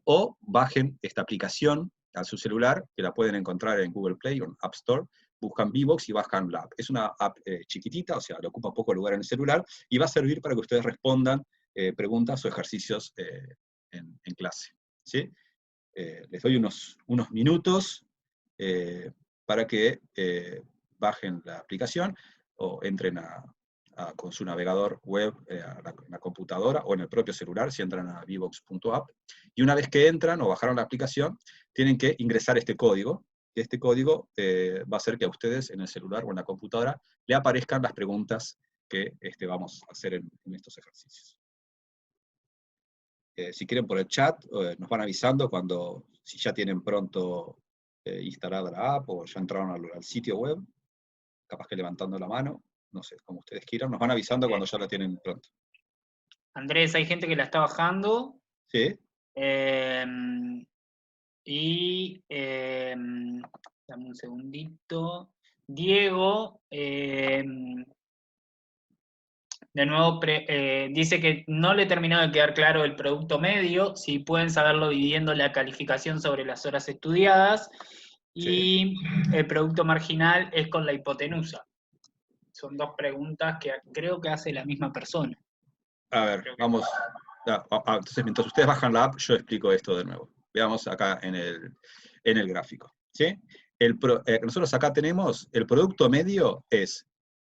o bajen esta aplicación a su celular, que la pueden encontrar en Google Play o en App Store. Buscan vbox y bajan la app. Es una app chiquitita, o sea, le ocupa poco lugar en el celular, y va a servir para que ustedes respondan preguntas o ejercicios en clase, ¿sí? Les doy unos minutos para que bajen la aplicación o entren con su navegador web a la computadora o en el propio celular, si entran a vbox.app. Y una vez que entran o bajaron la aplicación, tienen que ingresar este código. Este código va a hacer que a ustedes en el celular o en la computadora le aparezcan las preguntas que vamos a hacer en estos ejercicios. Si quieren por el chat, nos van avisando si ya tienen pronto instalada la app o ya entraron al sitio web, capaz que levantando la mano, no sé, como ustedes quieran, nos van avisando cuando ya la tienen pronto. Andrés, hay gente que la está bajando. Sí. Dame un segundito. Diego, de nuevo, dice que no le terminó de quedar claro el producto medio, si pueden saberlo dividiendo la calificación sobre las horas estudiadas, y el producto marginal es con la hipotenusa. Son dos preguntas que creo que hace la misma persona. A ver, vamos. Entonces, mientras ustedes bajan la app, yo explico esto de nuevo. Veamos acá en el gráfico, ¿sí? Nosotros acá tenemos, el producto medio es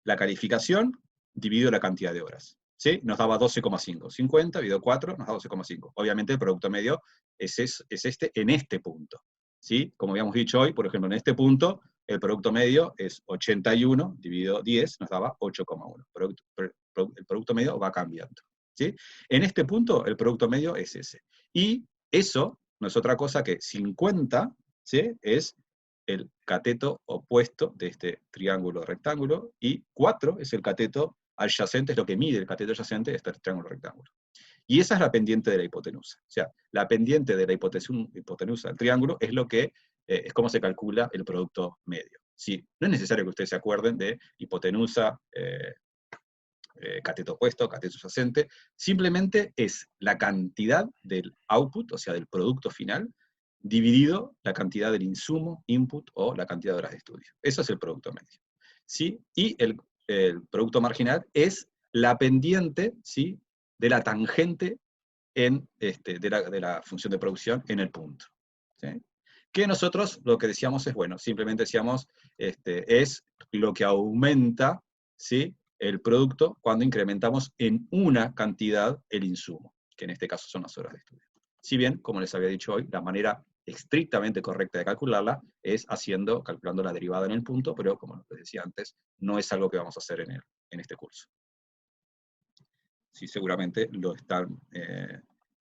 la calificación dividido la cantidad de horas, ¿sí? Nos daba 12,5. 50 dividido 4 nos da 12,5. Obviamente el producto medio es en este punto, ¿sí? Como habíamos dicho hoy, por ejemplo, en este punto, el producto medio es 81 dividido 10, nos daba 8,1. El producto medio va cambiando, ¿sí? En este punto, el producto medio es ese. Y eso no es otra cosa que 50, ¿sí? Es el cateto opuesto de este triángulo rectángulo, y 4 es el cateto adyacente, es lo que mide el cateto adyacente de este triángulo rectángulo. Y esa es la pendiente de la hipotenusa. O sea, la pendiente de la hipotenusa del triángulo es es cómo se calcula el producto medio. ¿Sí? No es necesario que ustedes se acuerden de hipotenusa, cateto opuesto, cateto adyacente, simplemente es la cantidad del output, o sea, del producto final, dividido la cantidad del insumo, input, o la cantidad de horas de estudio. Eso es el producto medio, ¿sí? Y el producto marginal es la pendiente, ¿sí?, de la tangente de la función de producción en el punto, ¿sí? Que nosotros lo que decíamos es, bueno, simplemente decíamos, es lo que aumenta, ¿sí?, el producto cuando incrementamos en una cantidad el insumo, que en este caso son las horas de estudio. Si bien, como les había dicho hoy, la manera estrictamente correcta de calcularla es calculando la derivada en el punto, pero como les decía antes, no es algo que vamos a hacer en este curso. Sí, seguramente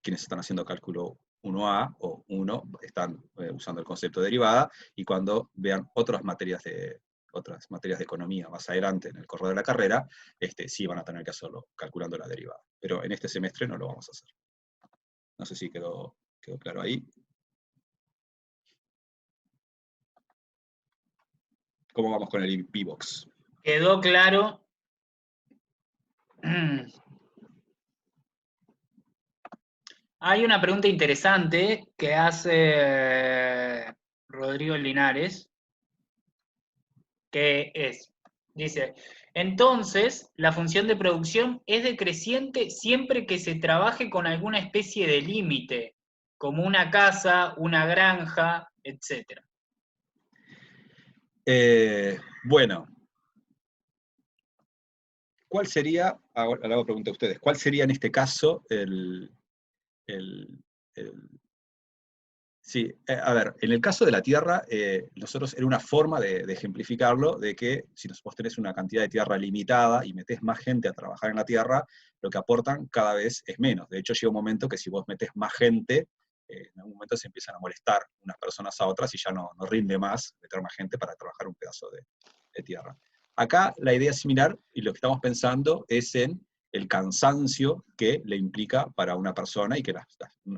quienes están haciendo cálculo 1A o 1 están usando el concepto de derivada, y cuando vean otras materias de economía más adelante en el correo de la carrera, sí van a tener que hacerlo calculando la derivada. Pero en este semestre no lo vamos a hacer. No sé si quedó claro ahí. ¿Cómo vamos con el VBox? Quedó claro. Hay una pregunta interesante que hace Rodrigo Linares, que dice, Entonces, la función de producción es decreciente siempre que se trabaje con alguna especie de límite, como una casa, una granja, etc. Bueno, ¿cuál sería, ahora le hago pregunta a ustedes, cuál sería en este caso el sí, a ver, en el caso de la tierra, nosotros era una forma de ejemplificarlo, de que si vos tenés una cantidad de tierra limitada y metés más gente a trabajar en la tierra, lo que aportan cada vez es menos. De hecho, llega un momento que si vos metés más gente, en algún momento se empiezan a molestar unas personas a otras y ya no rinde más meter más gente para trabajar un pedazo de tierra. Acá la idea es similar, y lo que estamos pensando es en el cansancio que le implica para una persona y que las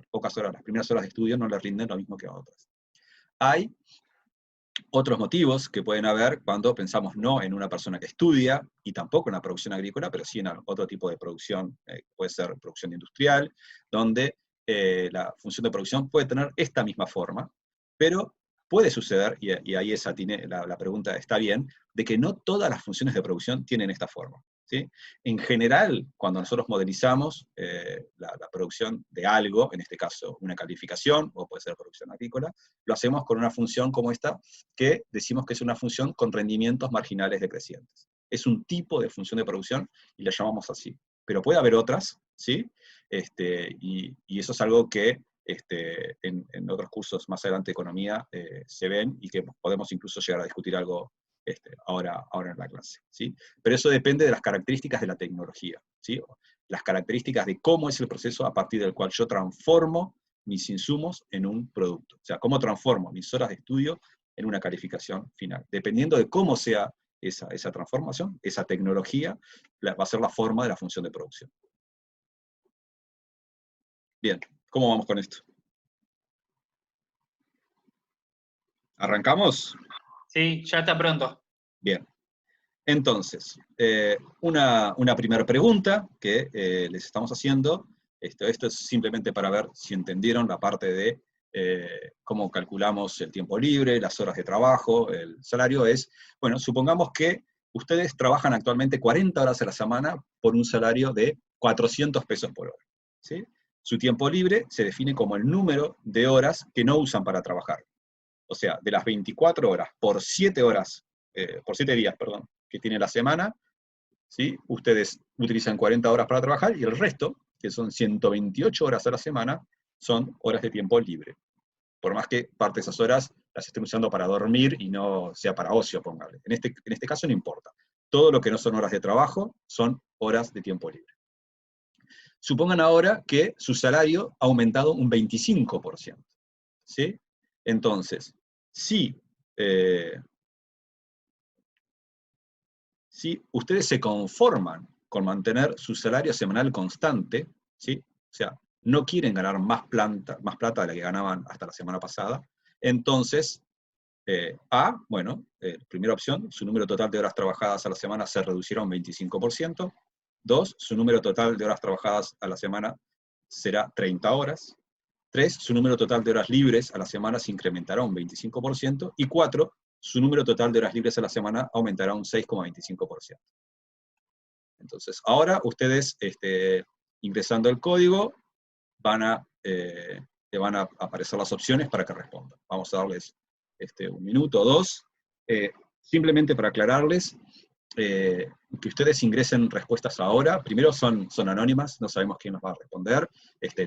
pocas horas, las primeras horas de estudio no le rinden lo mismo que a otras. Hay otros motivos que pueden haber cuando pensamos no en una persona que estudia, y tampoco en la producción agrícola, pero sí en otro tipo de producción, puede ser producción industrial, donde la función de producción puede tener esta misma forma, pero puede suceder, y ahí la pregunta está bien, de que no todas las funciones de producción tienen esta forma. ¿Sí? En general, cuando nosotros modelizamos la producción de algo, en este caso una calificación, o puede ser producción agrícola, lo hacemos con una función como esta, que decimos que es una función con rendimientos marginales decrecientes. Es un tipo de función de producción y la llamamos así. Pero puede haber otras, ¿sí? Y eso es algo que en otros cursos más adelante de economía se ven y que podemos incluso llegar a discutir algo ahora en la clase, ¿sí? Pero eso depende de las características de la tecnología, ¿sí? Las características de cómo es el proceso a partir del cual yo transformo mis insumos en un producto. O sea, cómo transformo mis horas de estudio en una calificación final. Dependiendo de cómo sea esa transformación, esa tecnología, va a ser la forma de la función de producción. Bien, ¿cómo vamos con esto? ¿Arrancamos? Sí, ya está pronto. Bien. Entonces, una primera pregunta que les estamos haciendo, esto es simplemente para ver si entendieron la parte de cómo calculamos el tiempo libre, las horas de trabajo, el salario es, bueno, supongamos que ustedes trabajan actualmente 40 horas a la semana por un salario de 400 pesos por hora, ¿sí? Su tiempo libre se define como el número de horas que no usan para trabajar. O sea, de las 24 horas por 7 horas, por 7 días, perdón, que tiene la semana, ¿sí? Ustedes utilizan 40 horas para trabajar y el resto, que son 128 horas a la semana, son horas de tiempo libre. Por más que parte de esas horas las estén usando para dormir y no sea para ocio, póngale. En este caso no importa. Todo lo que no son horas de trabajo son horas de tiempo libre. Supongan ahora que su salario ha aumentado un 25%. ¿Sí? Entonces, si ustedes se conforman con mantener su salario semanal constante, ¿sí? O sea, no quieren ganar más plata de la que ganaban hasta la semana pasada, entonces, bueno, primera opción, su número total de horas trabajadas a la semana se reducirá un 25%. 2, su número total de horas trabajadas a la semana será 30 horas. 3, su número total de horas libres a la semana se incrementará un 25%. Y 4, su número total de horas libres a la semana aumentará un 6,25%. Entonces, ahora ustedes, ingresando el código, le van a aparecer las opciones para que respondan. Vamos a darles un minuto o dos, simplemente para aclararles que ustedes ingresen respuestas ahora. Primero son anónimas, no sabemos quién nos va a responder,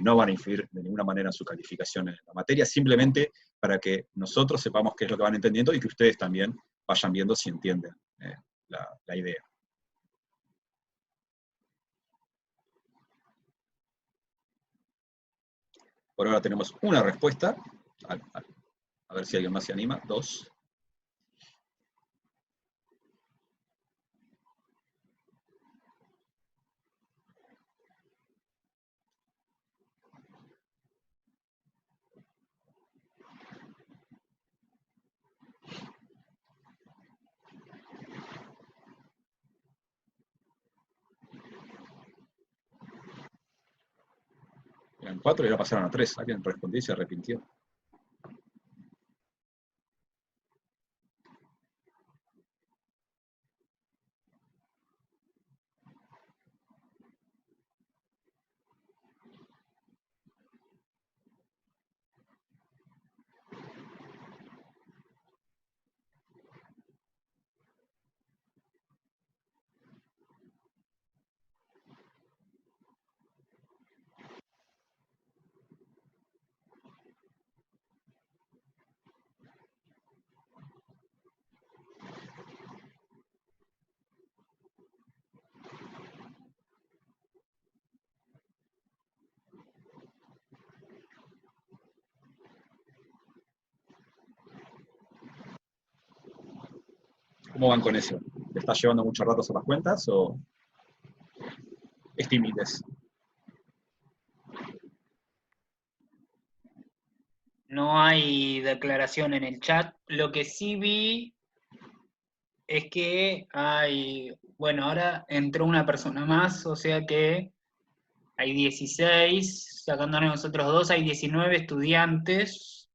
no van a influir de ninguna manera en su calificación en la materia, simplemente para que nosotros sepamos qué es lo que van entendiendo y que ustedes también vayan viendo si entienden la idea. Por ahora tenemos una respuesta. A ver si alguien más se anima. 2. Eran 4 y ahora pasaron a 3. Alguien respondió y se arrepintió. ¿Cómo van con eso? ¿Le está llevando muchos ratos a las cuentas o es timidez? No hay declaración en el chat. Lo que sí vi es que bueno, ahora entró una persona más, o sea que hay 16, sacándonos nosotros dos, hay 19 estudiantes,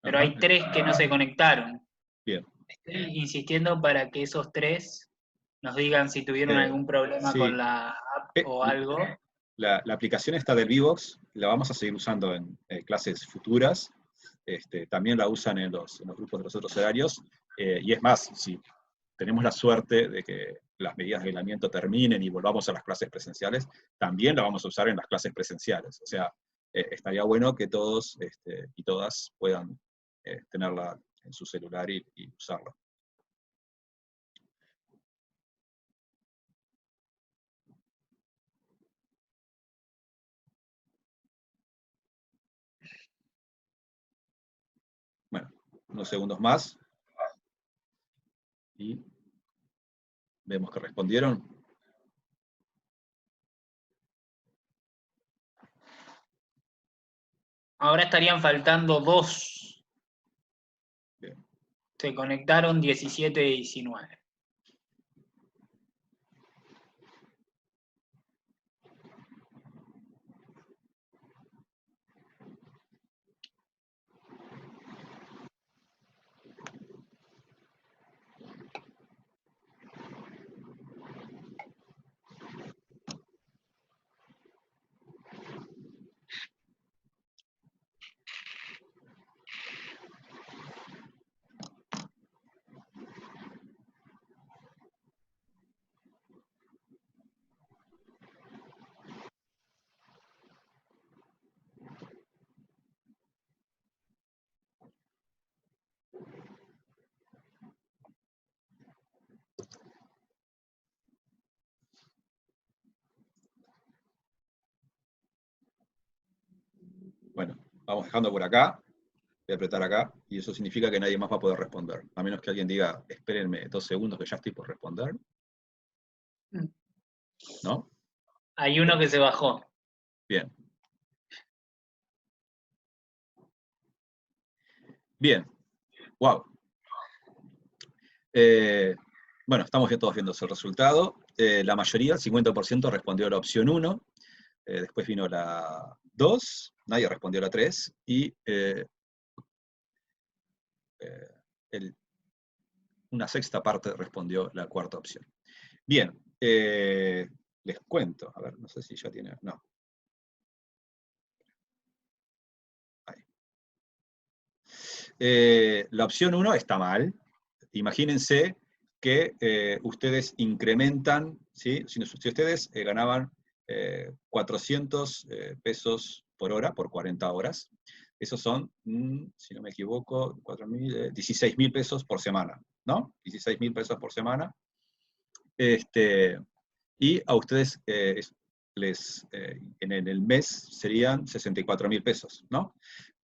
pero Ajá. hay 3 que no se conectaron. Bien. Estoy insistiendo para que esos 3 nos digan si tuvieron algún problema sí. con la app o algo. La aplicación esta del Vivox la vamos a seguir usando en clases futuras. También la usan en los grupos de los otros horarios. Y es más, si tenemos la suerte de que las medidas de aislamiento terminen y volvamos a las clases presenciales, también la vamos a usar en las clases presenciales. O sea, estaría bueno que todos y todas puedan tenerla en su celular y usarla. Bueno, unos segundos más. Y vemos que respondieron. Ahora estarían faltando 2. Bien. Se conectaron 17 y 19. Bueno, vamos dejando por acá. Voy a apretar acá, y eso significa que nadie más va a poder responder. A menos que alguien diga, espérenme 2 segundos que ya estoy por responder. ¿No? Hay uno que se bajó. Bien. Bien. Wow. Bueno, estamos todos viendo ese resultado. La mayoría, el 50%, respondió a la opción 1. Después vino la 2. Nadie respondió a la 3. Y una sexta parte respondió la cuarta opción. Bien. Les cuento. A ver, no sé si ya tiene... No. La opción 1 está mal. Imagínense que ustedes incrementan, ¿sí? Si ustedes ganaban 400 pesos por hora, por 40 horas, esos son, si no me equivoco, 16.000 pesos por semana, ¿no? 16.000 pesos por semana. Y a ustedes en el mes serían 64.000 pesos, ¿no?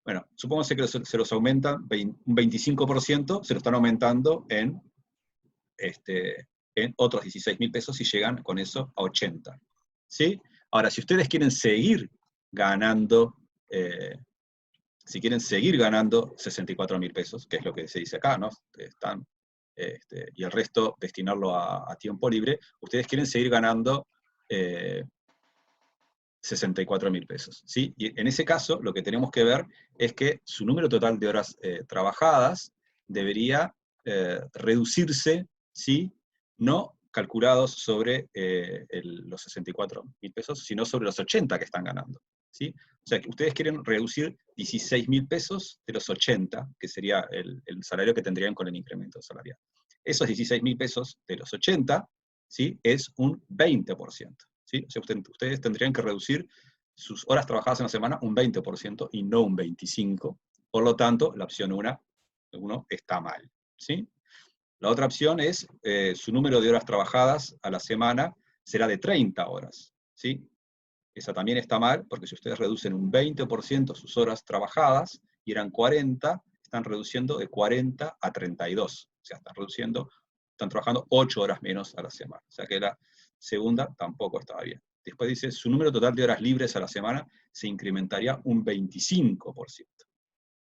Bueno, supóngase que se los aumentan un 25%, se lo están aumentando en otros 16.000 pesos y llegan con eso a 80. ¿Sí? Ahora, si ustedes quieren seguir ganando, si quieren seguir ganando 64.000 pesos, que es lo que se dice acá, ¿no? Y el resto destinarlo a tiempo libre, ustedes quieren seguir ganando 64.000 pesos. ¿Sí? Y en ese caso, lo que tenemos que ver es que su número total de horas trabajadas debería reducirse, ¿sí? No calculados sobre los 64.000 pesos, sino sobre los 80 que están ganando. ¿Sí? O sea, que ustedes quieren reducir 16.000 pesos de los 80, que sería el salario que tendrían con el incremento salarial. Esos 16.000 pesos de los 80, ¿sí? Es un 20%. ¿Sí? O sea, ustedes tendrían que reducir sus horas trabajadas en la semana un 20% y no un 25%. Por lo tanto, la opción 1 está mal. ¿Sí? La otra opción es su número de horas trabajadas a la semana será de 30 horas. ¿Sí? Esa también está mal, porque si ustedes reducen un 20% sus horas trabajadas, y eran 40, están reduciendo de 40 a 32. O sea, están reduciendo están trabajando 8 horas menos a la semana. O sea que la segunda tampoco estaba bien. Después dice, su número total de horas libres a la semana se incrementaría un 25%.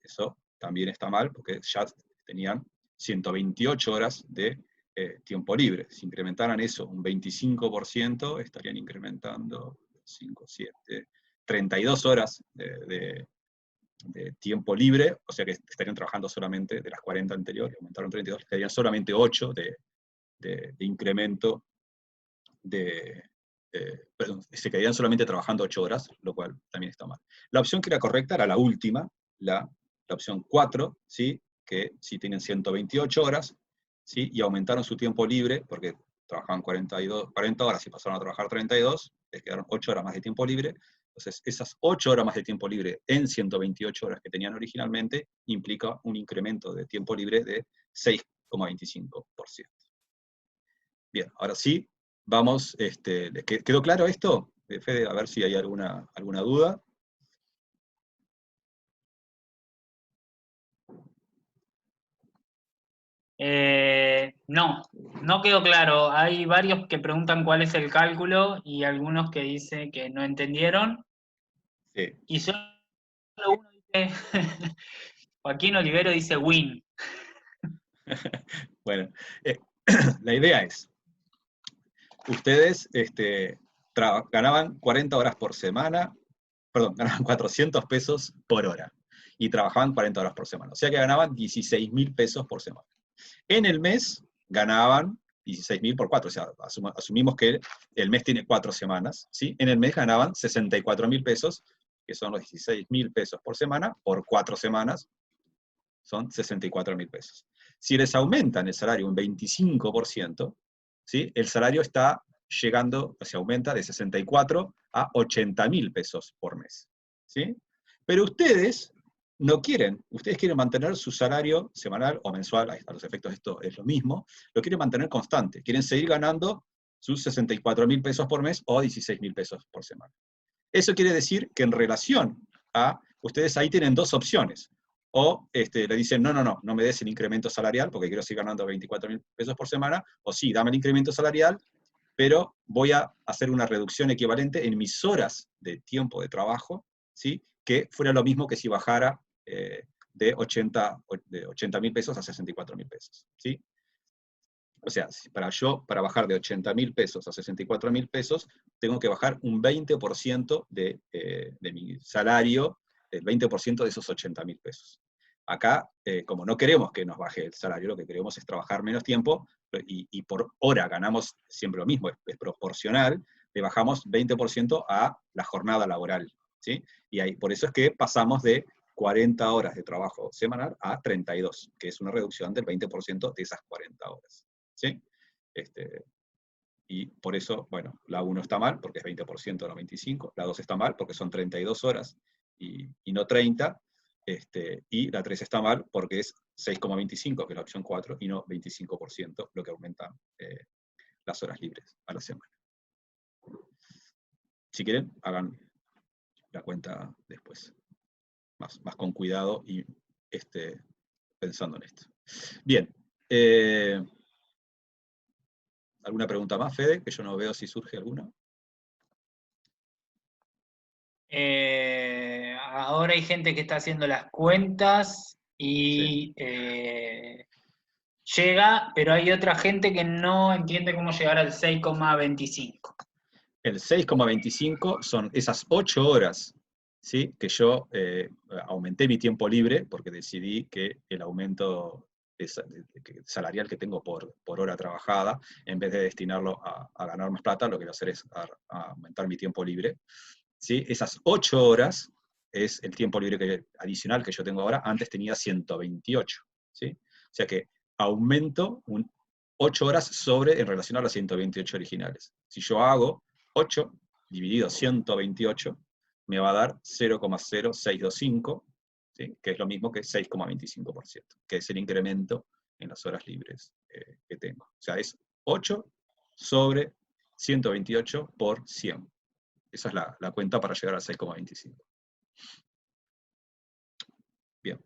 Eso también está mal, porque ya tenían 128 horas de tiempo libre. Si incrementaran eso un 25%, estarían incrementando 5, 7, 32 horas de tiempo libre, o sea que estarían trabajando solamente de las 40 anteriores, aumentaron 32, quedarían solamente 8 de incremento perdón, se quedarían solamente trabajando 8 horas, lo cual también está mal. La opción que era correcta era la última, la opción 4, ¿sí? Que sí tienen 128 horas, ¿sí? Y aumentaron su tiempo libre, porque trabajaban 40 horas y pasaron a trabajar 32, les quedaron 8 horas más de tiempo libre. Entonces, esas 8 horas más de tiempo libre en 128 horas que tenían originalmente, implica un incremento de tiempo libre de 6,25%. Bien, ahora sí, vamos, ¿quedó claro esto? Fede, a ver si hay alguna duda. No quedó claro. Hay varios que preguntan cuál es el cálculo y algunos que dicen que no entendieron. Sí. Y solo uno dice, Joaquín Olivero dice win. Bueno, la idea es, ustedes ganaban 40 horas por semana, perdón, ganaban 400 pesos por hora, y trabajaban 40 horas por semana. O sea que ganaban 16.000 pesos por semana. En el mes ganaban 16.000 por 4, o sea, asumimos que el mes tiene 4 semanas, ¿sí? En el mes ganaban 64.000 pesos, que son los 16.000 pesos por semana, por 4 semanas, son 64.000 pesos. Si les aumentan el salario un 25%, ¿sí? El salario está llegando, se aumenta de 64 a 80.000 pesos por mes, ¿sí? Pero ustedes no quieren, ustedes quieren mantener su salario semanal o mensual, a los efectos de esto es lo mismo, lo quieren mantener constante, quieren seguir ganando sus 64.000 pesos por mes o 16.000 pesos por semana. Eso quiere decir que en relación a, ustedes ahí tienen dos opciones, o le dicen, no me des el incremento salarial porque quiero seguir ganando 24.000 pesos por semana, o sí, dame el incremento salarial, pero voy a hacer una reducción equivalente en mis horas de tiempo de trabajo, ¿sí? Que fuera lo mismo que si bajara de 80.000 pesos a 64.000 pesos, ¿sí? O sea, para bajar de 80.000 pesos a 64.000 pesos, tengo que bajar un 20% de mi salario, el 20% de esos 80.000 pesos. Acá, como no queremos que nos baje el salario, lo que queremos es trabajar menos tiempo, y por hora ganamos siempre lo mismo, es proporcional, le bajamos 20% a la jornada laboral, ¿sí? Y ahí, por eso es que pasamos de 40 horas de trabajo semanal a 32, que es una reducción del 20% de esas 40 horas. ¿Sí? Y por eso, bueno, la 1 está mal, porque es 20%, no 25%, la 2 está mal, porque son 32 horas y no 30, y la 3 está mal, porque es 6,25, que es la opción 4, y no 25%, lo que aumenta las horas libres a la semana. Si quieren, hagan la cuenta después, más con cuidado y pensando en esto. Bien, ¿alguna pregunta más, Fede? Que yo no veo si surge alguna. Ahora hay gente que está haciendo las cuentas y llega, pero hay otra gente que no entiende cómo llegar al 6,25. El 6,25 son esas 8 horas, ¿sí? Que yo aumenté mi tiempo libre porque decidí que el aumento salarial que tengo por hora trabajada, en vez de destinarlo a ganar más plata, lo que quiero hacer es a aumentar mi tiempo libre. ¿Sí? Esas 8 horas es el tiempo libre adicional que yo tengo ahora, antes tenía 128. ¿Sí? O sea que aumento 8 horas en relación a las 128 originales. Si yo hago 8 dividido 128, me va a dar 0,0625, ¿sí? Que es lo mismo que 6,25%, que es el incremento en las horas libres que tengo. O sea, es 8 sobre 128 por 100. Esa es la cuenta para llegar a 6,25. Bien.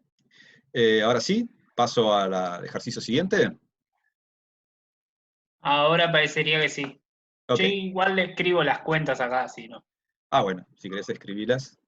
Ahora sí, paso al ejercicio siguiente. Ahora parecería que sí. Ok. Yo igual le escribo las cuentas acá, si no. Bueno, si querés escribirlas.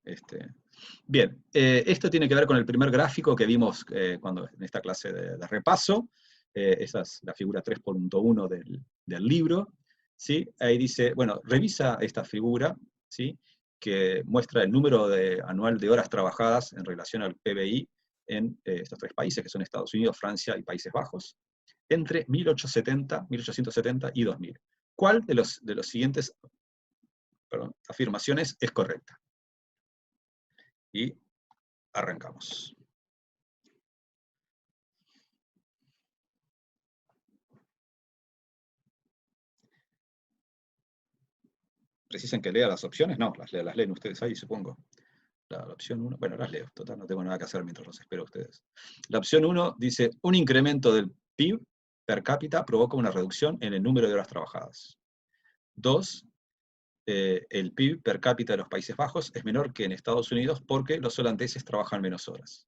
Bien, esto tiene que ver con el primer gráfico que vimos cuando, en esta clase de repaso. Esa es la figura 3.1 del libro. ¿Sí? Ahí dice, bueno, revisa esta figura, ¿sí? Que muestra el número anual de horas trabajadas en relación al PBI en estos tres países, que son Estados Unidos, Francia y Países Bajos, entre 1870 y 2000. ¿Cuál de los siguientes afirmaciones es correcta? Y arrancamos. ¿Precisan que lea las opciones? No, las leen ustedes ahí, supongo. La opción 1, bueno, las leo, total, no tengo nada que hacer mientras los espero a ustedes. La opción 1 dice, un incremento del PIB per cápita provoca una reducción en el número de horas trabajadas. 2, el PIB per cápita de los Países Bajos es menor que en Estados Unidos porque los holandeses trabajan menos horas.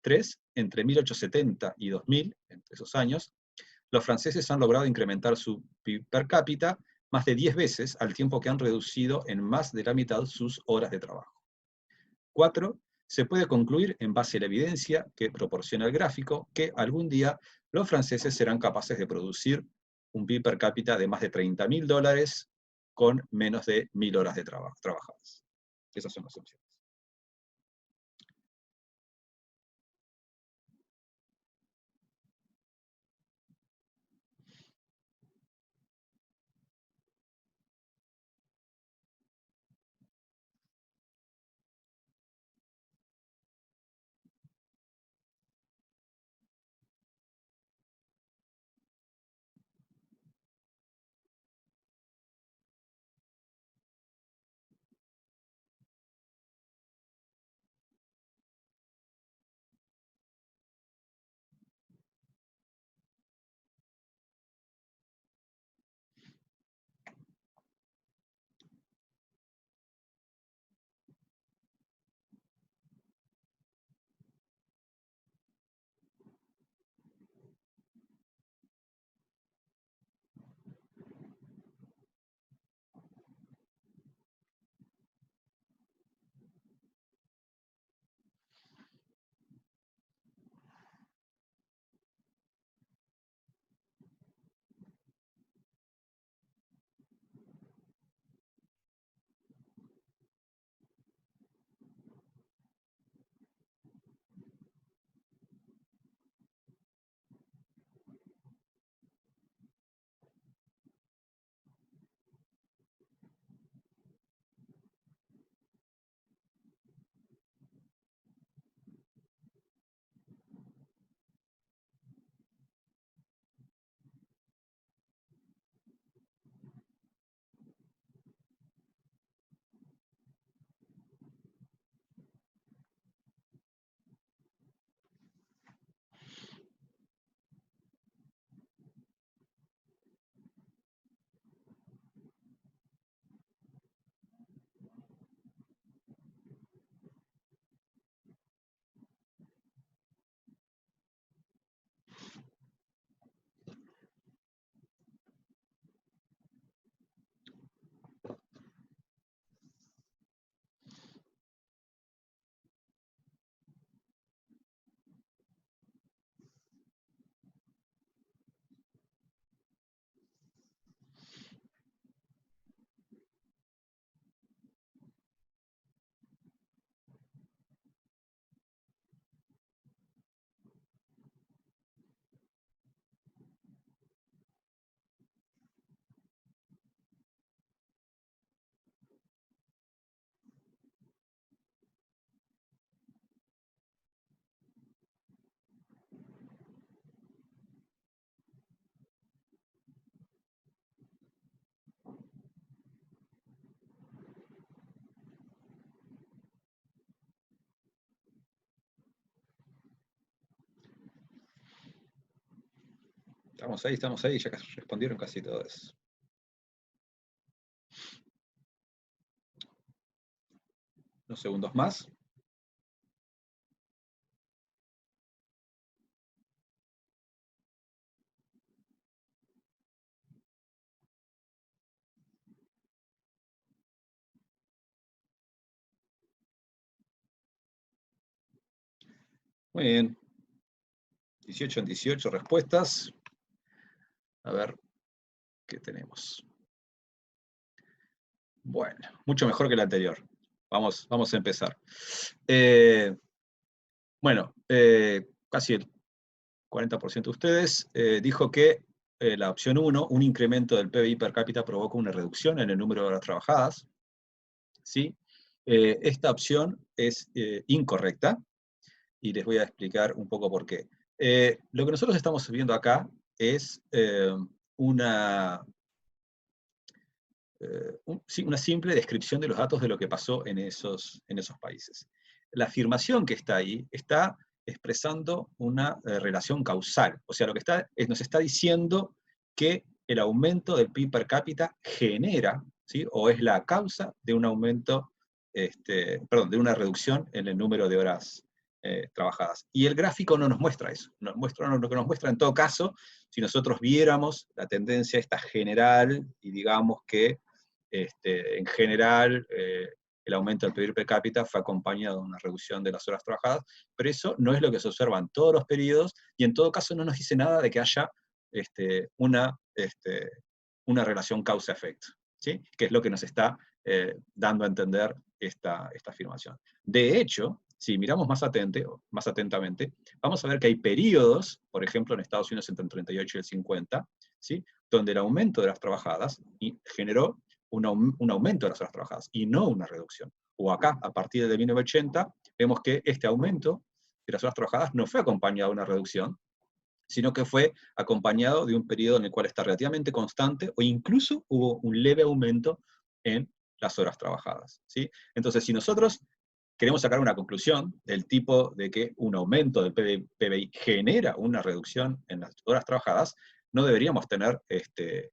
3, entre 1870 y 2000, entre esos años, los franceses han logrado incrementar su PIB per cápita más de 10 veces al tiempo que han reducido en más de la mitad sus horas de trabajo. 4. Se puede concluir, en base a la evidencia que proporciona el gráfico, que algún día los franceses serán capaces de producir un PIB per cápita de más de $30.000 con menos de 1.000 horas de trabajadas. Esas son las opciones. Estamos ahí, ya respondieron casi todos. Unos segundos más. Muy bien. 18 en 18 respuestas. A ver qué tenemos. Bueno, mucho mejor que la anterior. Vamos a empezar. Bueno, casi el 40% de ustedes dijo que la opción 1, un incremento del PBI per cápita provoca una reducción en el número de horas trabajadas. ¿Sí? Esta opción es incorrecta, y les voy a explicar un poco por qué. Lo que nosotros estamos viendo acá es sí, una simple descripción de los datos de lo que pasó en esos países. La afirmación que está ahí está expresando una relación causal, o sea, lo que nos está diciendo que el aumento del PIB per cápita genera, ¿sí? O es la causa de un aumento, de una reducción en el número de horas trabajadas. Y el gráfico no nos muestra eso, lo que nos muestra en todo caso, si nosotros viéramos la tendencia esta general, y digamos que en general, el aumento del PIB per cápita fue acompañado de una reducción de las horas trabajadas, pero eso no es lo que se observa en todos los periodos, y en todo caso no nos dice nada de que haya una relación causa-efecto, ¿sí? Que es lo que nos está dando a entender esta afirmación. De hecho, si miramos más atentamente, vamos a ver que hay periodos, por ejemplo en Estados Unidos entre el 38 y el 50, ¿sí? Donde el aumento de las trabajadas generó un aumento de las horas trabajadas, y no una reducción. O acá, a partir de 1980, vemos que este aumento de las horas trabajadas no fue acompañado de una reducción, sino que fue acompañado de un periodo en el cual está relativamente constante, o incluso hubo un leve aumento en las horas trabajadas, ¿sí? Entonces, si nosotros queremos sacar una conclusión del tipo de que un aumento del PBI genera una reducción en las horas trabajadas, no deberíamos tener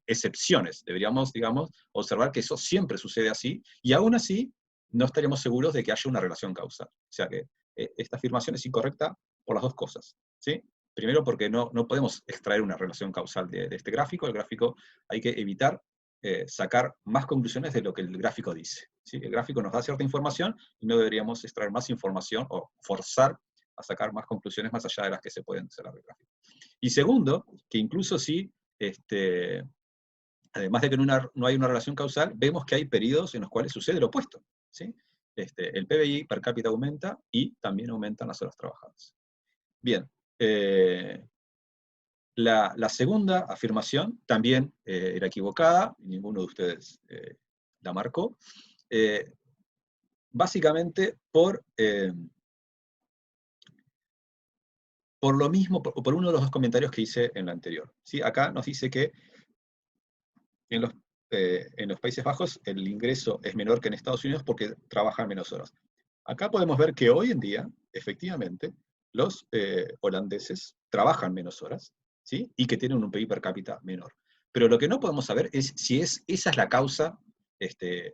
excepciones, deberíamos, digamos, observar que eso siempre sucede así, y aún así no estaríamos seguros de que haya una relación causal. O sea que esta afirmación es incorrecta por las dos cosas, ¿sí? Primero porque no podemos extraer una relación causal de este gráfico. El gráfico hay que evitar sacar más conclusiones de lo que el gráfico dice, ¿sí? El gráfico nos da cierta información y no deberíamos extraer más información o forzar a sacar más conclusiones más allá de las que se pueden sacar del gráfico. Y segundo, que incluso si, además de que no hay una relación causal, vemos que hay periodos en los cuales sucede lo opuesto, ¿sí? El PBI per cápita aumenta y también aumentan las horas trabajadas. Bien, la segunda afirmación también era equivocada, ninguno de ustedes la marcó, básicamente por lo mismo, por uno de los dos comentarios que hice en la anterior, ¿sí? Acá nos dice que en los Países Bajos el ingreso es menor que en Estados Unidos porque trabajan menos horas. Acá podemos ver que hoy en día, efectivamente, los holandeses trabajan menos horas, ¿sí? Y que tienen un PIB per cápita menor. Pero lo que no podemos saber es si esa es la causa,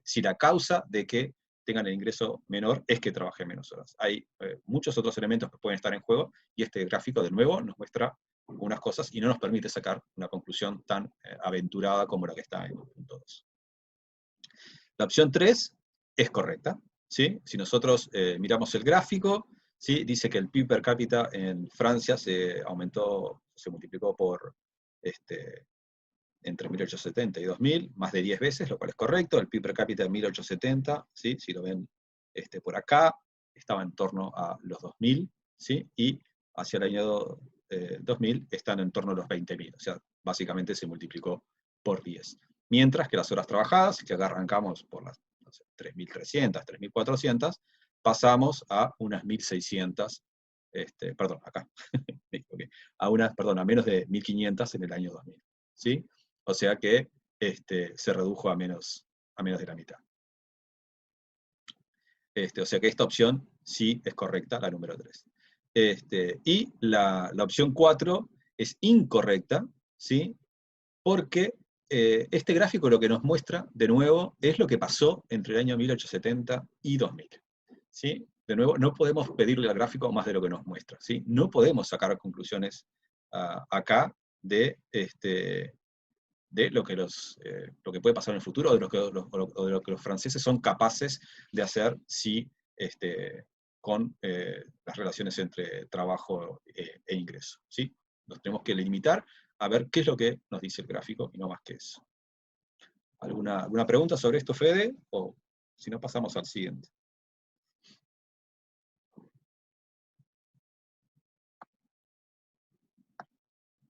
si la causa de que tengan el ingreso menor es que trabajen menos horas. Hay muchos otros elementos que pueden estar en juego, y este gráfico de nuevo nos muestra unas cosas y no nos permite sacar una conclusión tan aventurada como la que está en el punto 2. La opción 3 es correcta, ¿sí? Si nosotros miramos el gráfico, ¿sí? Dice que el PIB per cápita en Francia se multiplicó por entre 1870 y 2000, más de 10 veces, lo cual es correcto. El PIB per cápita en 1870, ¿sí? Si lo ven por acá, estaba en torno a los 2000, ¿sí? Y hacia el año 2000 están en torno a los 20.000, o sea, básicamente se multiplicó por 10. Mientras que las horas trabajadas, que acá arrancamos por las 3.300, 3.400, pasamos a unas 1.600, perdón, acá, a menos de 1.500 en el año 2000, ¿sí? O sea que se redujo a menos de la mitad. O sea que esta opción sí es correcta, la número 3. Y la opción 4 es incorrecta, ¿sí? Porque este gráfico lo que nos muestra, de nuevo, es lo que pasó entre el año 1870 y 2000. ¿Sí? De nuevo, no podemos pedirle al gráfico más de lo que nos muestra, ¿sí? No podemos sacar conclusiones acá de lo que puede pasar en el futuro, o de lo que los franceses son capaces de hacer si con las relaciones entre trabajo e ingreso, ¿sí? Nos tenemos que limitar a ver qué es lo que nos dice el gráfico y no más que eso. ¿Alguna pregunta sobre esto, Fede? O si no, pasamos al siguiente.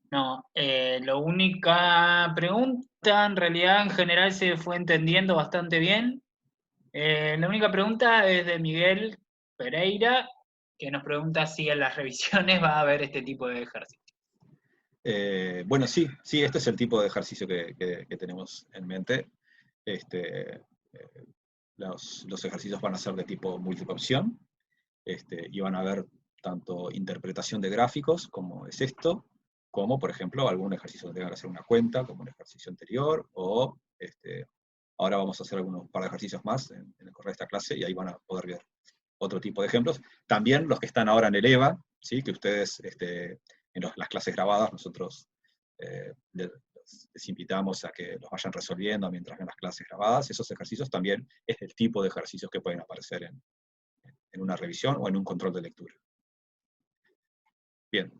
No, la única pregunta, en realidad en general se fue entendiendo bastante bien. La única pregunta es de Miguel Pereira, que nos pregunta si en las revisiones va a haber este tipo de ejercicio. Bueno, sí, este es el tipo de ejercicio que tenemos en mente. Los ejercicios van a ser de tipo múltiple opción, y van a haber tanto interpretación de gráficos, como es esto, como, por ejemplo, algún ejercicio que tenga que hacer una cuenta, como un ejercicio anterior, o ahora vamos a hacer un par de ejercicios más en el correr de esta clase, y ahí van a poder ver otro tipo de ejemplos. También los que están ahora en el EVA, ¿sí? Que ustedes, en las clases grabadas, nosotros les invitamos a que los vayan resolviendo mientras ven las clases grabadas. Esos ejercicios también es el tipo de ejercicios que pueden aparecer en una revisión o en un control de lectura. Bien,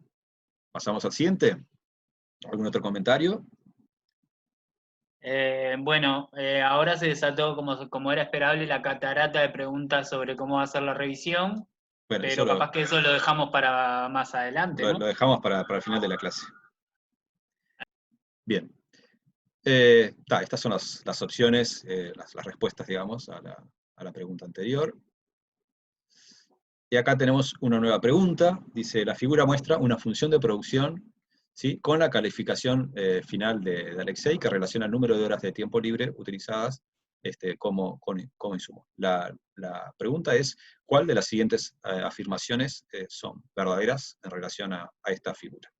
pasamos al siguiente. ¿Algún otro comentario? Bueno, ahora se desató, como era esperable, la catarata de preguntas sobre cómo va a ser la revisión, Bueno, pero capaz que eso lo dejamos para más adelante, ¿no? lo dejamos para el final de la clase. Bien. Estas son las opciones, las respuestas, digamos, a la pregunta anterior. Y acá tenemos una nueva pregunta. Dice, la figura muestra una función de producción, ¿sí? Con la calificación final de Alexei, que relaciona el número de horas de tiempo libre utilizadas como insumo. La pregunta es, ¿cuál de las siguientes afirmaciones son verdaderas en relación a esta figura?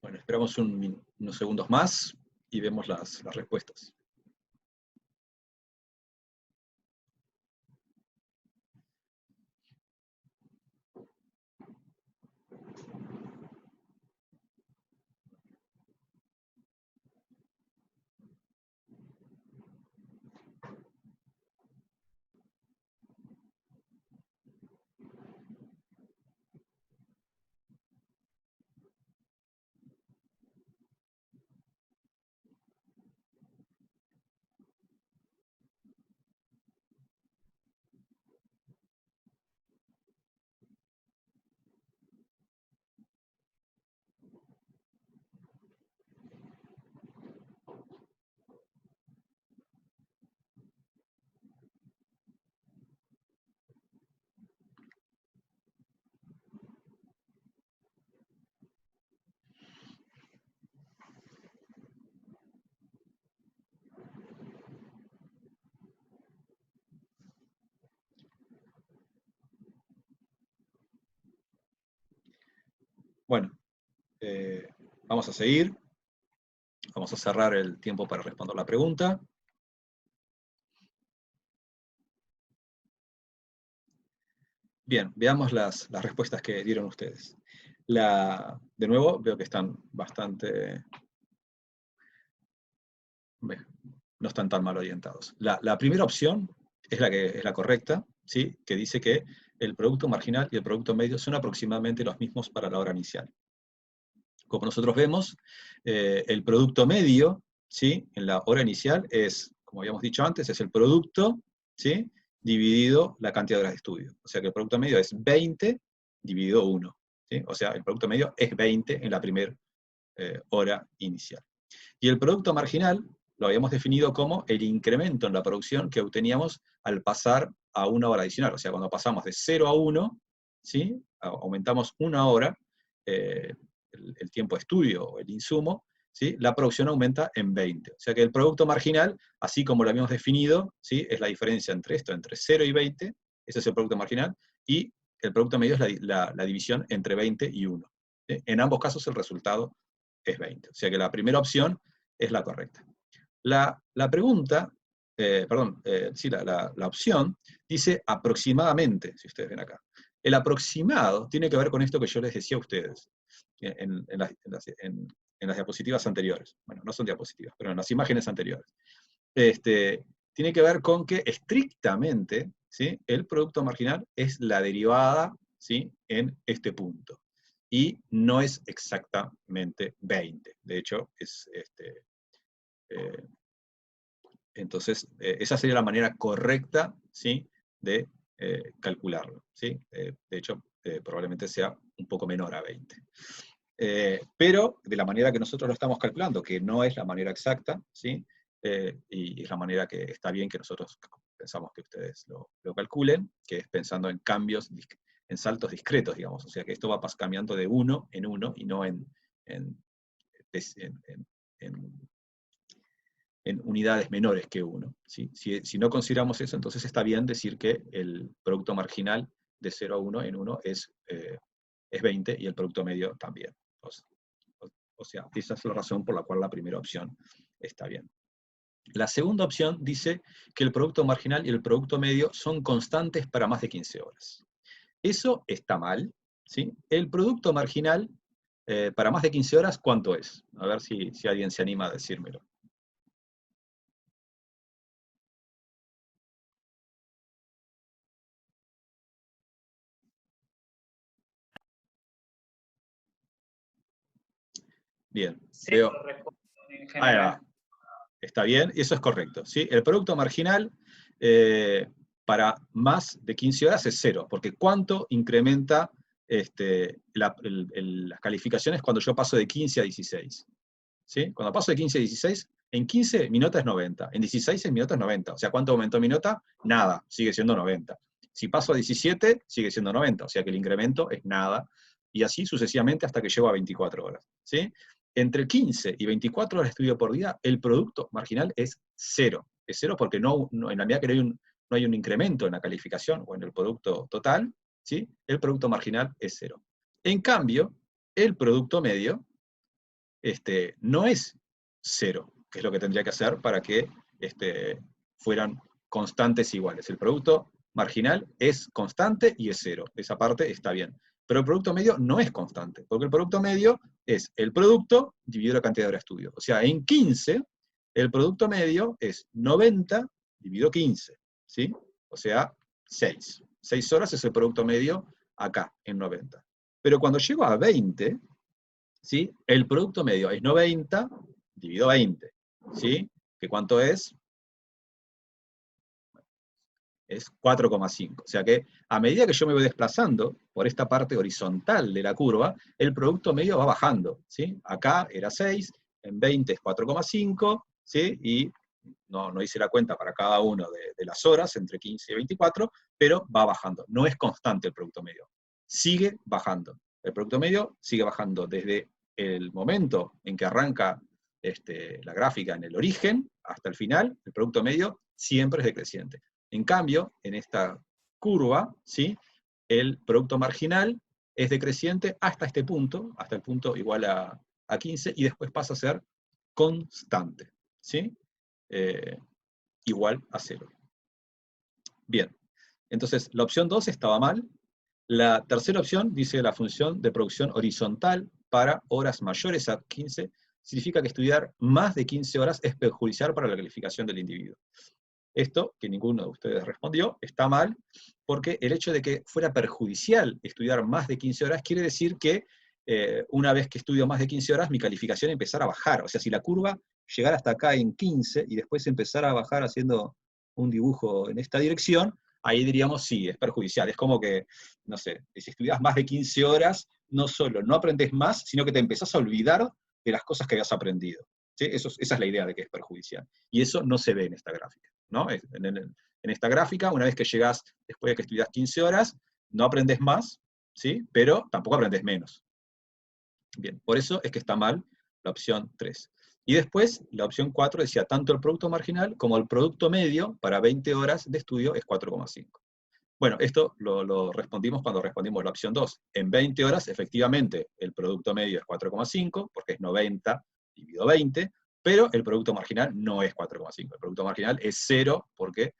Bueno, esperamos unos segundos más y vemos las respuestas. Bueno, vamos a seguir. Vamos a cerrar el tiempo para responder la pregunta. Bien, veamos las respuestas que dieron ustedes. De nuevo, veo que están bastante... no están tan mal orientados. La primera opción es la correcta, ¿sí? Que dice que el producto marginal y el producto medio son aproximadamente los mismos para la hora inicial. Como nosotros vemos, el producto medio, ¿sí? En la hora inicial es, como habíamos dicho antes, es el producto, ¿sí? Dividido la cantidad de horas de estudio. O sea que el producto medio es 20 dividido 1. ¿Sí? O sea, el producto medio es 20 en la primera hora inicial. Y el producto marginal lo habíamos definido como el incremento en la producción que obteníamos al pasar a una hora adicional. O sea, cuando pasamos de 0 a 1, ¿sí? Aumentamos una hora, el tiempo de estudio o el insumo, ¿sí? La producción aumenta en 20. O sea que el producto marginal, así como lo habíamos definido, ¿sí? Es la diferencia entre esto, entre 0 y 20, ese es el producto marginal, y el producto medio es la división entre 20 y 1. ¿Sí? En ambos casos el resultado es 20. O sea que la primera opción es la correcta. La pregunta, sí, la opción dice aproximadamente, si ustedes ven acá. El aproximado tiene que ver con esto que yo les decía a ustedes en las diapositivas anteriores. Bueno, no son diapositivas, pero en las imágenes anteriores. Tiene que ver con que estrictamente, ¿sí? El producto marginal es la derivada, ¿sí? En este punto. Y no es exactamente 20. De hecho, entonces, esa sería la manera correcta, ¿sí? De calcularlo. ¿Sí? De hecho, probablemente sea un poco menor a 20. Pero de la manera que nosotros lo estamos calculando, que no es la manera exacta, ¿sí? Y es la manera que está bien que nosotros pensamos que ustedes lo calculen, que es pensando en cambios, en saltos discretos, digamos. O sea que esto va cambiando de uno en uno y no en unidades menores que 1. ¿Sí? Si no consideramos eso, entonces está bien decir que el producto marginal de 0 a 1 en 1 es 20 y el producto medio también. O sea, esa es la razón por la cual la primera opción está bien. La segunda opción dice que el producto marginal y el producto medio son constantes para más de 15 horas. Eso está mal. ¿Sí? El producto marginal para más de 15 horas, ¿cuánto es? A ver si alguien se anima a decírmelo. Bien, veo. En Ahí va. general. Está bien, eso es correcto. ¿Sí? El producto marginal para más de 15 horas es 0, porque ¿cuánto incrementa las calificaciones cuando yo paso de 15 a 16? ¿Sí? Cuando paso de 15 a 16, en 15 mi nota es 90, en 16 mi nota es 90. O sea, ¿cuánto aumentó mi nota? Nada, sigue siendo 90. Si paso a 17, sigue siendo 90, o sea que el incremento es nada, y así sucesivamente hasta que llego a 24 horas. ¿Sí? Entre 15 y 24 horas de estudio por día, el producto marginal es 0. Es 0 porque en la medida que no hay un incremento en la calificación o en el producto total, ¿sí? El producto marginal es 0. En cambio, el producto medio no es 0, que es lo que tendría que hacer para que fueran constantes iguales. El producto marginal es constante y es 0. Esa parte está bien. Pero el producto medio no es constante, porque el producto medio es el producto dividido la cantidad de hora de estudio. O sea, en 15, el producto medio es 90 dividido 15, ¿sí? O sea, 6. 6 horas es el producto medio acá, en 90. Pero cuando llego a 20, ¿sí? El producto medio es 90 dividido 20, ¿sí? ¿Que cuánto es? Es 4,5. O sea que a medida que yo me voy desplazando por esta parte horizontal de la curva, el producto medio va bajando, ¿sí? Acá era 6, en 20 es 4,5, ¿sí? Y no hice la cuenta para cada uno de las horas, entre 15 y 24, pero va bajando. No es constante el producto medio. Sigue bajando. El producto medio sigue bajando desde el momento en que arranca la gráfica en el origen hasta el final, el producto medio siempre es decreciente. En cambio, en esta curva, ¿sí? El producto marginal es decreciente hasta este punto, hasta el punto igual a 15, y después pasa a ser constante, ¿sí? Igual a 0. Bien, entonces la opción 2 estaba mal. La tercera opción dice la función de producción horizontal para horas mayores a 15 significa que estudiar más de 15 horas es perjudicial para la calificación del individuo. Esto, que ninguno de ustedes respondió, está mal, porque el hecho de que fuera perjudicial estudiar más de 15 horas quiere decir que una vez que estudio más de 15 horas, mi calificación empezara a bajar. O sea, si la curva llegara hasta acá en 15 y después empezara a bajar haciendo un dibujo en esta dirección, ahí diríamos sí, es perjudicial. Es como que, no sé, si estudias más de 15 horas, no solo no aprendes más, sino que te empezás a olvidar de las cosas que habías aprendido. ¿Sí? Esa es la idea de que es perjudicial. Y eso no se ve en esta gráfica, ¿no? En esta gráfica, una vez que llegás, después de que estudias 15 horas, no aprendes más, ¿sí? Pero tampoco aprendes menos. Bien, por eso es que está mal la opción 3. Y después, la opción 4 decía, tanto el producto marginal como el producto medio para 20 horas de estudio es 4,5. Bueno, esto lo respondimos cuando respondimos la opción 2. En 20 horas, efectivamente, el producto medio es 4,5, porque es 90 dividido 20, pero el producto marginal no es 4,5. El producto marginal es 0, porque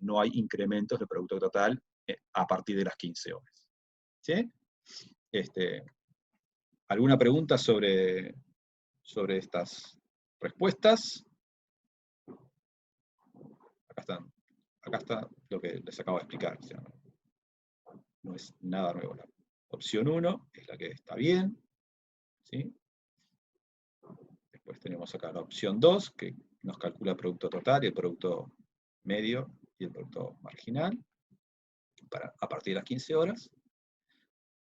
no hay incrementos del producto total a partir de las 15 horas. ¿Sí? ¿Alguna pregunta sobre estas respuestas? Acá está lo que les acabo de explicar. O sea, no es nada nuevo. La opción 1 es la que está bien, ¿sí? Después tenemos acá la opción 2, que nos calcula el producto total y el producto medio y el producto marginal a partir de las 15 horas.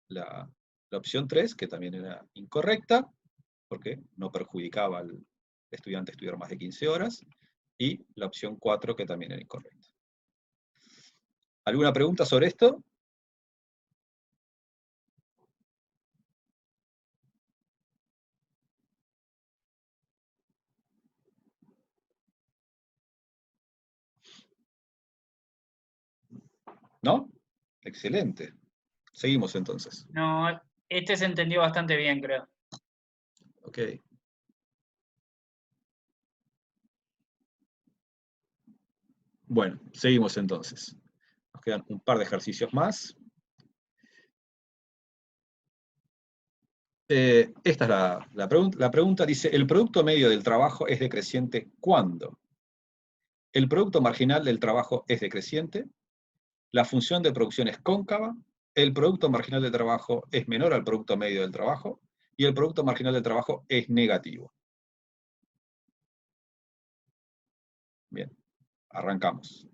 La opción 3, que también era incorrecta, porque no perjudicaba al estudiante estudiar más de 15 horas, y la opción 4, que también era incorrecta. ¿Alguna pregunta sobre esto? ¿No? Excelente. Seguimos entonces. No, este se entendió bastante bien, creo. Ok. Bueno, seguimos entonces. Nos quedan un par de ejercicios más. Esta es la pregunta. La pregunta dice, ¿el producto medio del trabajo es decreciente cuándo? ¿El producto marginal del trabajo es decreciente? ¿La función de producción es cóncava? ¿El producto marginal del trabajo es menor al producto medio del trabajo? ¿Y el producto marginal del trabajo es negativo? Bien, arrancamos.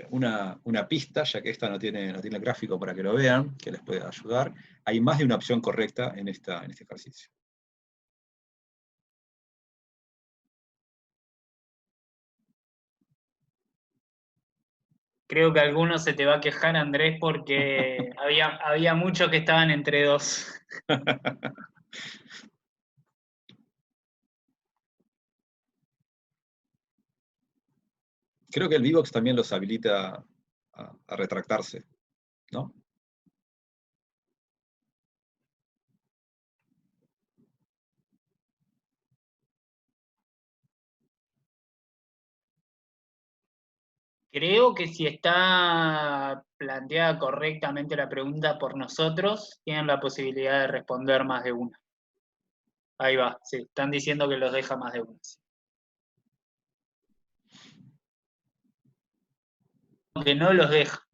una pista, ya que esta no tiene el gráfico para que lo vean, que les pueda ayudar. Hay más de una opción correcta en este ejercicio. Creo que algunos se te va a quejar, Andrés, porque había muchos que estaban entre dos. Creo que el Vivox también los habilita a retractarse, ¿no? Creo que si está planteada correctamente la pregunta por nosotros, tienen la posibilidad de responder más de una. Ahí va, sí, están diciendo que los deja más de una. Sí. Que no los deja.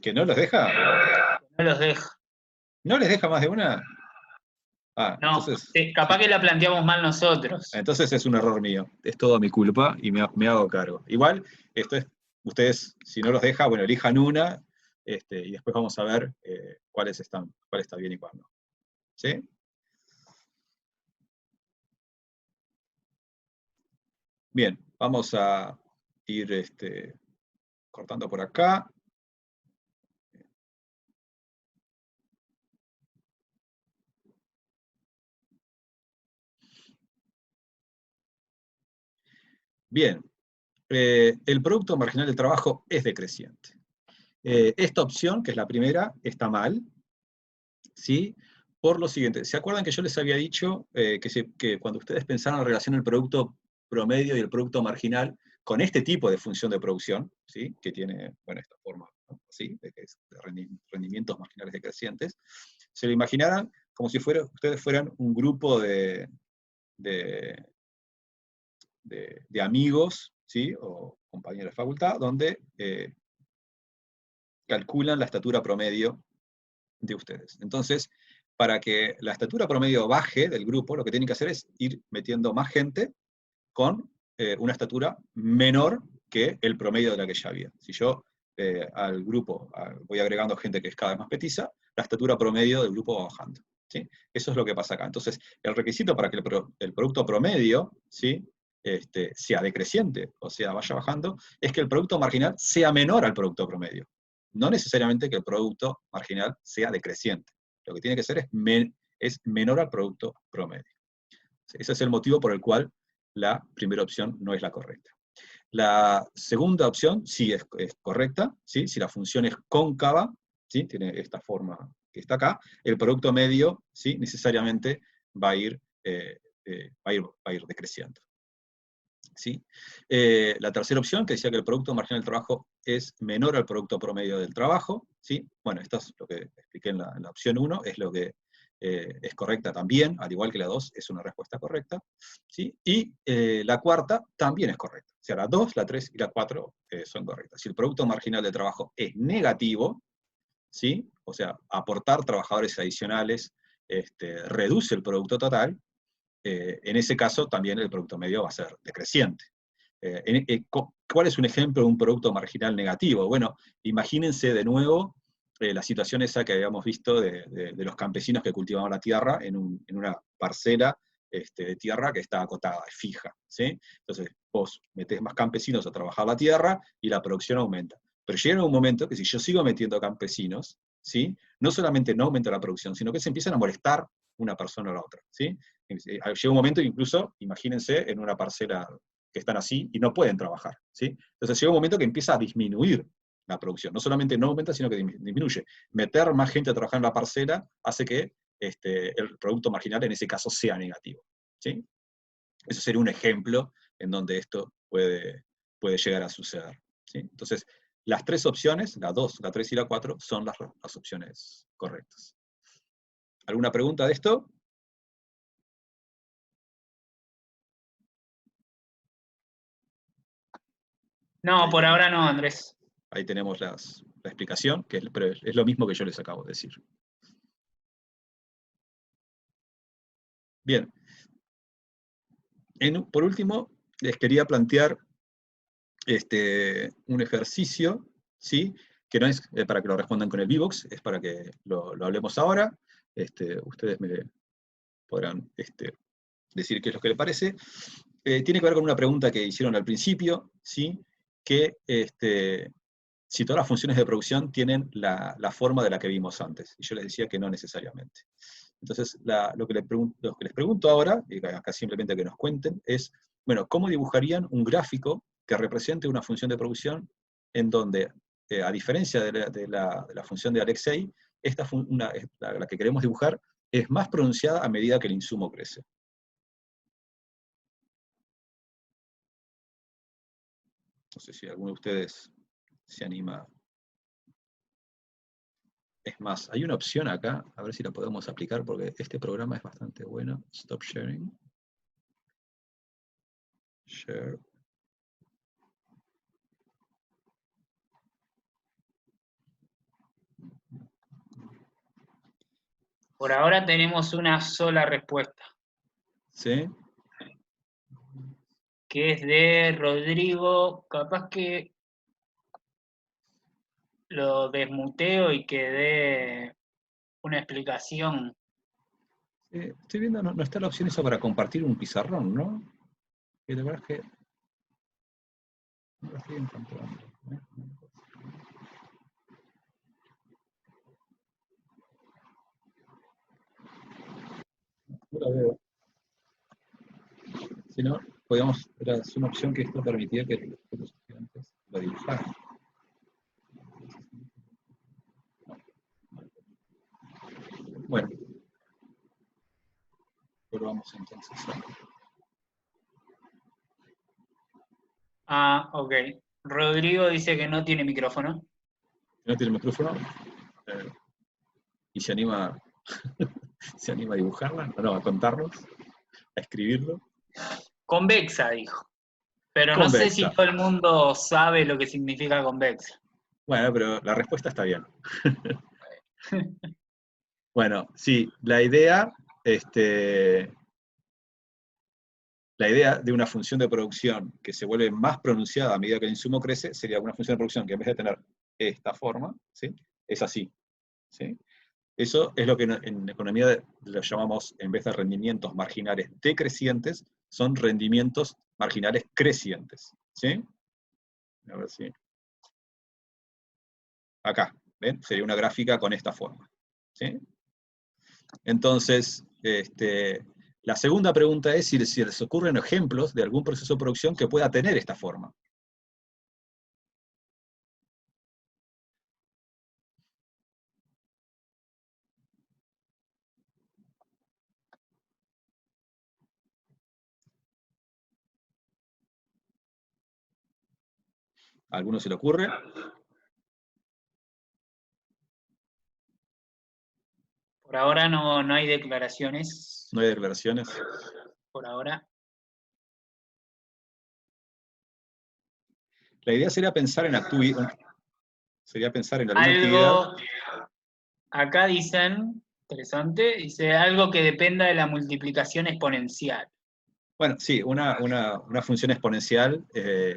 ¿Que no los deja? No los deja. ¿No les deja más de una? Ah, No, entonces, capaz que la planteamos mal nosotros. entonces es un error mío. Es todo mi culpa y me hago cargo. Igual, ustedes, si no los deja, bueno, elijan una, y después vamos a ver cuál está bien y cuál no. ¿Sí? Bien, vamos a ir cortando por acá. Bien, el producto marginal del trabajo es decreciente. Esta opción, que es la primera, está mal, ¿sí? Por lo siguiente, ¿se acuerdan que yo les había dicho que cuando ustedes pensaron en la relación del producto promedio y el producto marginal con este tipo de función de producción, ¿sí? Que tiene, bueno, esta forma, ¿no? ¿Sí? De rendimientos marginales decrecientes, se lo imaginaran como si ustedes fueran un grupo de amigos, ¿sí? O compañeros de facultad, donde calculan la estatura promedio de ustedes. Entonces, para que la estatura promedio baje del grupo, lo que tienen que hacer es ir metiendo más gente con una estatura menor que el promedio de la que ya había. Si yo al grupo voy agregando gente que es cada vez más petiza, la estatura promedio del grupo va bajando. ¿Sí? Eso es lo que pasa acá. Entonces, el requisito para que el producto promedio, ¿sí? Sea decreciente, o sea, vaya bajando, es que el producto marginal sea menor al producto promedio. No necesariamente que el producto marginal sea decreciente. Lo que tiene que ser es menor al producto promedio. Ese es el motivo por el cual la primera opción no es la correcta. La segunda opción sí es correcta, ¿sí? Si la función es cóncava, ¿sí? Tiene esta forma que está acá, el producto medio, ¿sí? Necesariamente va a ir decreciendo. ¿Sí? La tercera opción, que decía que el producto marginal del trabajo es menor al producto promedio del trabajo, ¿sí? Bueno, esto es lo que expliqué en la opción 1, es lo que es correcta también, al igual que la 2, es una respuesta correcta, ¿sí? Y la cuarta también es correcta. O sea, la 2, la 3 y la 4 son correctas. Si el producto marginal de trabajo es negativo, ¿sí? O sea, aportar trabajadores adicionales reduce el producto total, en ese caso también el producto medio va a ser decreciente. ¿Cuál es un ejemplo de un producto marginal negativo? Bueno, imagínense de nuevo la situación esa que habíamos visto de los campesinos que cultivaban la tierra en una parcela de tierra que está acotada, es fija. ¿Sí? Entonces, vos metés más campesinos a trabajar la tierra y la producción aumenta. Pero llega un momento que si yo sigo metiendo campesinos, ¿sí? No solamente no aumenta la producción, sino que se empiezan a molestar una persona a la otra. ¿Sí? Llega un momento, incluso, imagínense, en una parcela que están así y no pueden trabajar. ¿Sí? Entonces llega un momento que empieza a disminuir la producción. No solamente no aumenta, sino que disminuye. Meter más gente a trabajar en la parcela hace que el producto marginal en ese caso sea negativo. ¿Sí? Eso sería un ejemplo en donde esto puede llegar a suceder. ¿Sí? Entonces, las tres opciones, la 2, la 3 y la 4, son las opciones correctas. ¿Alguna pregunta de esto? No, por ahora no, Andrés. Ahí tenemos la explicación, pero es lo mismo que yo les acabo de decir. Bien. Por último, les quería plantear un ejercicio, ¿sí? Que no es para que lo respondan con el Vbox, es para que lo hablemos ahora. Ustedes me podrán decir qué es lo que les parece. Tiene que ver con una pregunta que hicieron al principio, ¿sí? Que si todas las funciones de producción tienen la forma de la que vimos antes. Y yo les decía que no necesariamente. Entonces, lo que les pregunto ahora, y acá simplemente que nos cuenten, es, bueno, ¿cómo dibujarían un gráfico que represente una función de producción en donde, a diferencia de la función de Alexei, la que queremos dibujar es más pronunciada a medida que el insumo crece? No sé si alguno de ustedes se anima. Es más, hay una opción acá, a ver si la podemos aplicar, porque este programa es bastante bueno. Stop sharing. Share. Por ahora tenemos una sola respuesta, ¿Sí? que es de Rodrigo. Capaz que lo desmuteo y que dé una explicación. Estoy viendo, no está la opción esa para compartir un pizarrón, ¿no? Y la verdad es que no la estoy encontrando. No la veo. Si no, era una opción que esto permitía que los estudiantes lo dibujaran. Bueno, volvamos entonces. Ah, ok. Rodrigo dice que no tiene micrófono. No tiene micrófono. Y se anima, se anima a dibujarla, no, a contarnos, a escribirlo. Convexa, dijo. Pero no sé si Convexa. todo el mundo sabe lo que significa convexa. Bueno, pero la respuesta está bien. Bueno, sí, la idea de una función de producción que se vuelve más pronunciada a medida que el insumo crece, sería una función de producción que en vez de tener esta forma, ¿sí? Es así. ¿Sí? Eso es lo que en economía lo llamamos, en vez de rendimientos marginales decrecientes, son rendimientos marginales crecientes. ¿Sí? A ver si. Acá, ¿ven? Sería una gráfica con esta forma. ¿Sí? Entonces, la segunda pregunta es si les ocurren ejemplos de algún proceso de producción que pueda tener esta forma. ¿A alguno se le ocurre? Por ahora no hay declaraciones. ¿No hay declaraciones? Por ahora. La idea sería pensar en alguna actividad. Algo, acá dicen, interesante, dice algo que dependa de la multiplicación exponencial. Bueno, sí, una función exponencial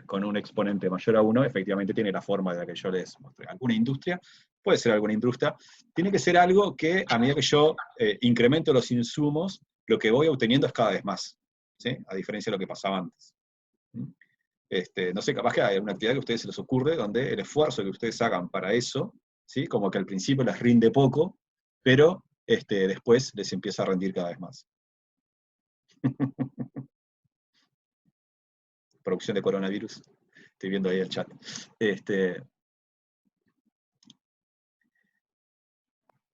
con un exponente mayor a 1, efectivamente tiene la forma de la que yo les mostré. Alguna industria, puede ser alguna industria, tiene que ser algo que a medida que yo incremento los insumos, lo que voy obteniendo es cada vez más, ¿sí? A diferencia de lo que pasaba antes. No sé, capaz que hay una actividad que a ustedes se les ocurre donde el esfuerzo que ustedes hagan para eso, ¿sí? Como que al principio les rinde poco, pero después les empieza a rendir cada vez más. Producción de coronavirus. Estoy viendo ahí el chat.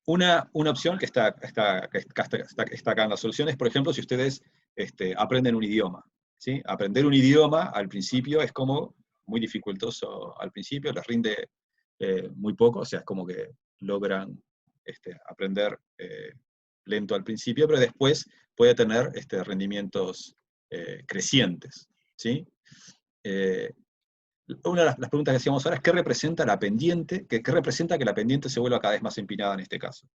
Una opción que está acá en las soluciones, por ejemplo, si ustedes aprenden un idioma. ¿Sí? Aprender un idioma al principio es como muy dificultoso al principio, les rinde muy poco, o sea, es como que logran aprender lento al principio, pero después puede tener rendimientos crecientes. ¿Sí? Una de las preguntas que hacíamos ahora es ¿qué representa la pendiente? ¿Qué representa que la pendiente se vuelva cada vez más empinada en este caso?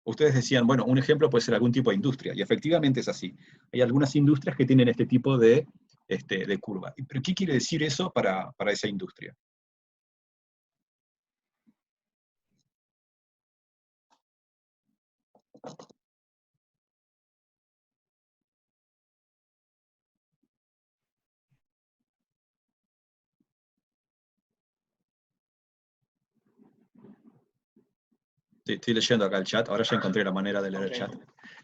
Ustedes decían, bueno, un ejemplo puede ser algún tipo de industria, y efectivamente es así. Hay algunas industrias que tienen este tipo de curva. ¿Pero qué quiere decir eso para esa industria? Sí, estoy leyendo acá el chat, ahora ya encontré la manera de leer el chat.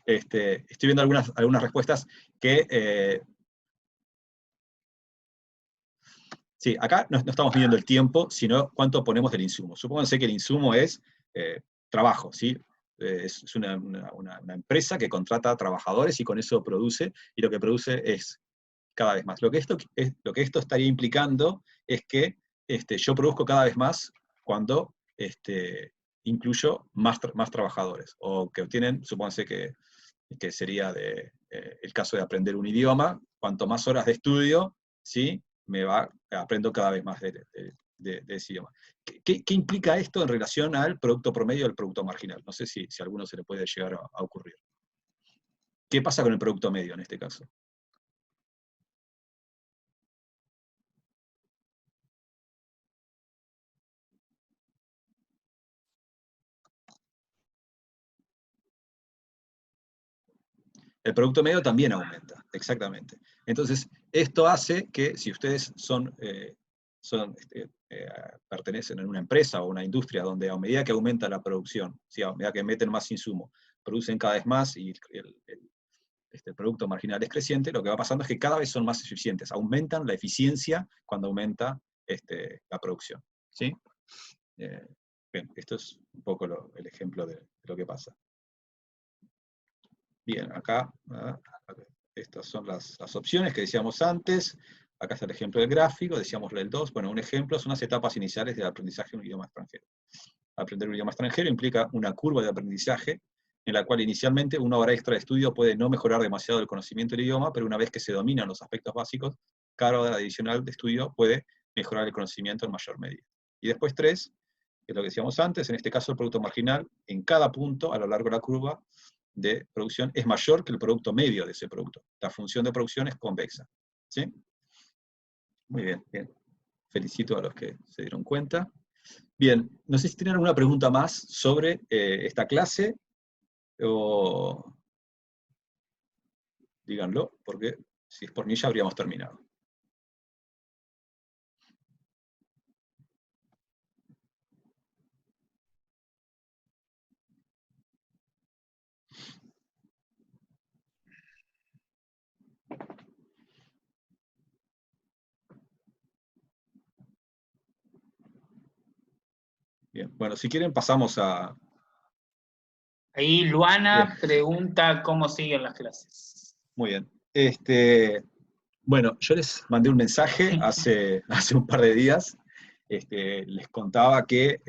Estoy viendo algunas respuestas que... sí, acá no estamos midiendo el tiempo, sino cuánto ponemos del insumo. Supónganse que el insumo es trabajo, ¿sí? Es una empresa que contrata trabajadores y con eso produce, y lo que produce es cada vez más. Lo que esto estaría implicando es que yo produzco cada vez más cuando incluyo más trabajadores, o que obtienen, supónganse que sería el caso de aprender un idioma, cuanto más horas de estudio, ¿sí? Aprendo cada vez más de ese idioma. ¿Qué implica esto en relación al producto promedio y al producto marginal? No sé si a alguno se le puede llegar a ocurrir. ¿Qué pasa con el producto medio en este caso? El producto medio también aumenta, exactamente. Entonces, esto hace que si ustedes pertenecen a una empresa o una industria donde a medida que aumenta la producción, ¿sí? A medida que meten más insumo, producen cada vez más y el producto marginal es creciente, lo que va pasando es que cada vez son más eficientes, aumentan la eficiencia cuando aumenta la producción. ¿Sí? Bien, esto es un poco el ejemplo de lo que pasa. Bien, acá, estas son las opciones que decíamos antes. Acá está el ejemplo del gráfico, decíamos el 2. Bueno, un ejemplo son las etapas iniciales del aprendizaje de un idioma extranjero. Aprender un idioma extranjero implica una curva de aprendizaje en la cual inicialmente una hora extra de estudio puede no mejorar demasiado el conocimiento del idioma, pero una vez que se dominan los aspectos básicos, cada hora adicional de estudio puede mejorar el conocimiento en mayor medida. Y después 3, que es lo que decíamos antes, en este caso el producto marginal, en cada punto a lo largo de la curva de producción es mayor que el producto medio de ese producto. La función de producción es convexa. ¿Sí? Muy bien, bien. Felicito a los que se dieron cuenta. Bien, no sé si tienen alguna pregunta más sobre esta clase, o díganlo, porque si es por mí ya habríamos terminado. Bien, bueno, si quieren pasamos a... Ahí Luana Bien. pregunta cómo siguen las clases. Muy bien. Bueno, yo les mandé un mensaje hace un par de días. Les contaba que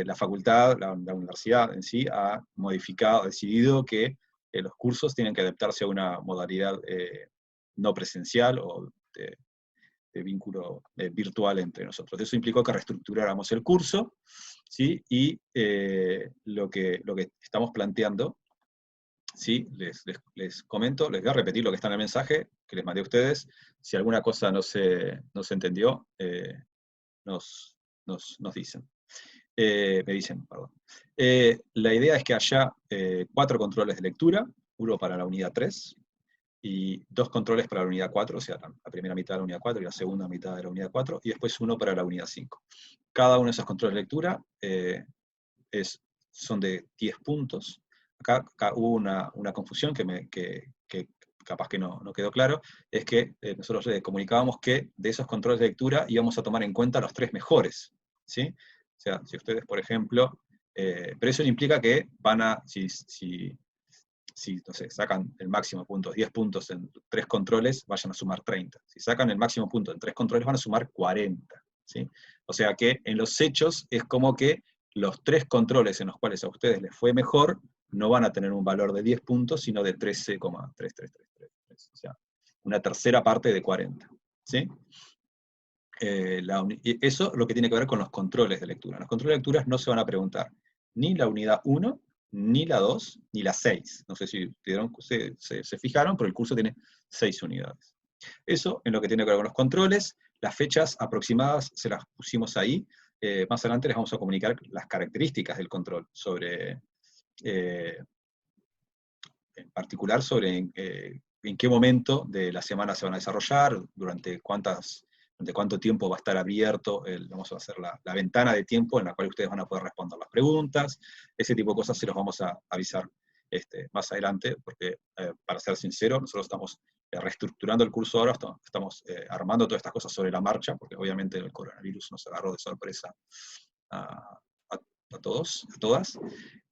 la facultad, la universidad en sí, ha decidido que los cursos tienen que adaptarse a una modalidad no presencial o de vínculo virtual entre nosotros. Eso implicó que reestructuráramos el curso, ¿sí? Y lo que estamos planteando, ¿sí? Les comento, les voy a repetir lo que está en el mensaje que les mandé a ustedes. Si alguna cosa no se entendió, nos dicen. Me dicen, perdón. La idea es que haya 4 controles de lectura, uno para la unidad 3, y 2 controles para la unidad 4, o sea, la primera mitad de la unidad 4 y la segunda mitad de la unidad 4, y después uno para la unidad 5. Cada uno de esos controles de lectura son de 10 puntos. Acá hubo una confusión que capaz que no quedó claro, es que nosotros comunicábamos que de esos controles de lectura íbamos a tomar en cuenta los 3 mejores, ¿sí? O sea, si ustedes, por ejemplo, pero eso no implica que van a, si no sé, sacan el máximo punto, 10 puntos en 3 controles, vayan a sumar 30. Si sacan el máximo punto en 3 controles, van a sumar 40. ¿Sí? O sea que en los hechos es como que los 3 controles en los cuales a ustedes les fue mejor, no van a tener un valor de 10 puntos, sino de 13,3333. O sea, una tercera parte de 40. ¿Sí? Eso es lo que tiene que ver con los controles de lectura. En los controles de lectura no se van a preguntar ni la unidad 1, ni la 2 ni la 6. No sé si se fijaron, pero el curso tiene 6 unidades. Eso en lo que tiene que ver con los controles. Las fechas aproximadas se las pusimos ahí. Más adelante les vamos a comunicar las características del control, en particular sobre en qué momento de la semana se van a desarrollar, durante cuánto tiempo va a estar abierto, vamos a hacer la ventana de tiempo en la cual ustedes van a poder responder las preguntas. Ese tipo de cosas se los vamos a avisar más adelante, porque para ser sincero, nosotros estamos reestructurando el curso ahora, estamos armando todas estas cosas sobre la marcha, porque obviamente el coronavirus nos agarró de sorpresa a todos, a todas.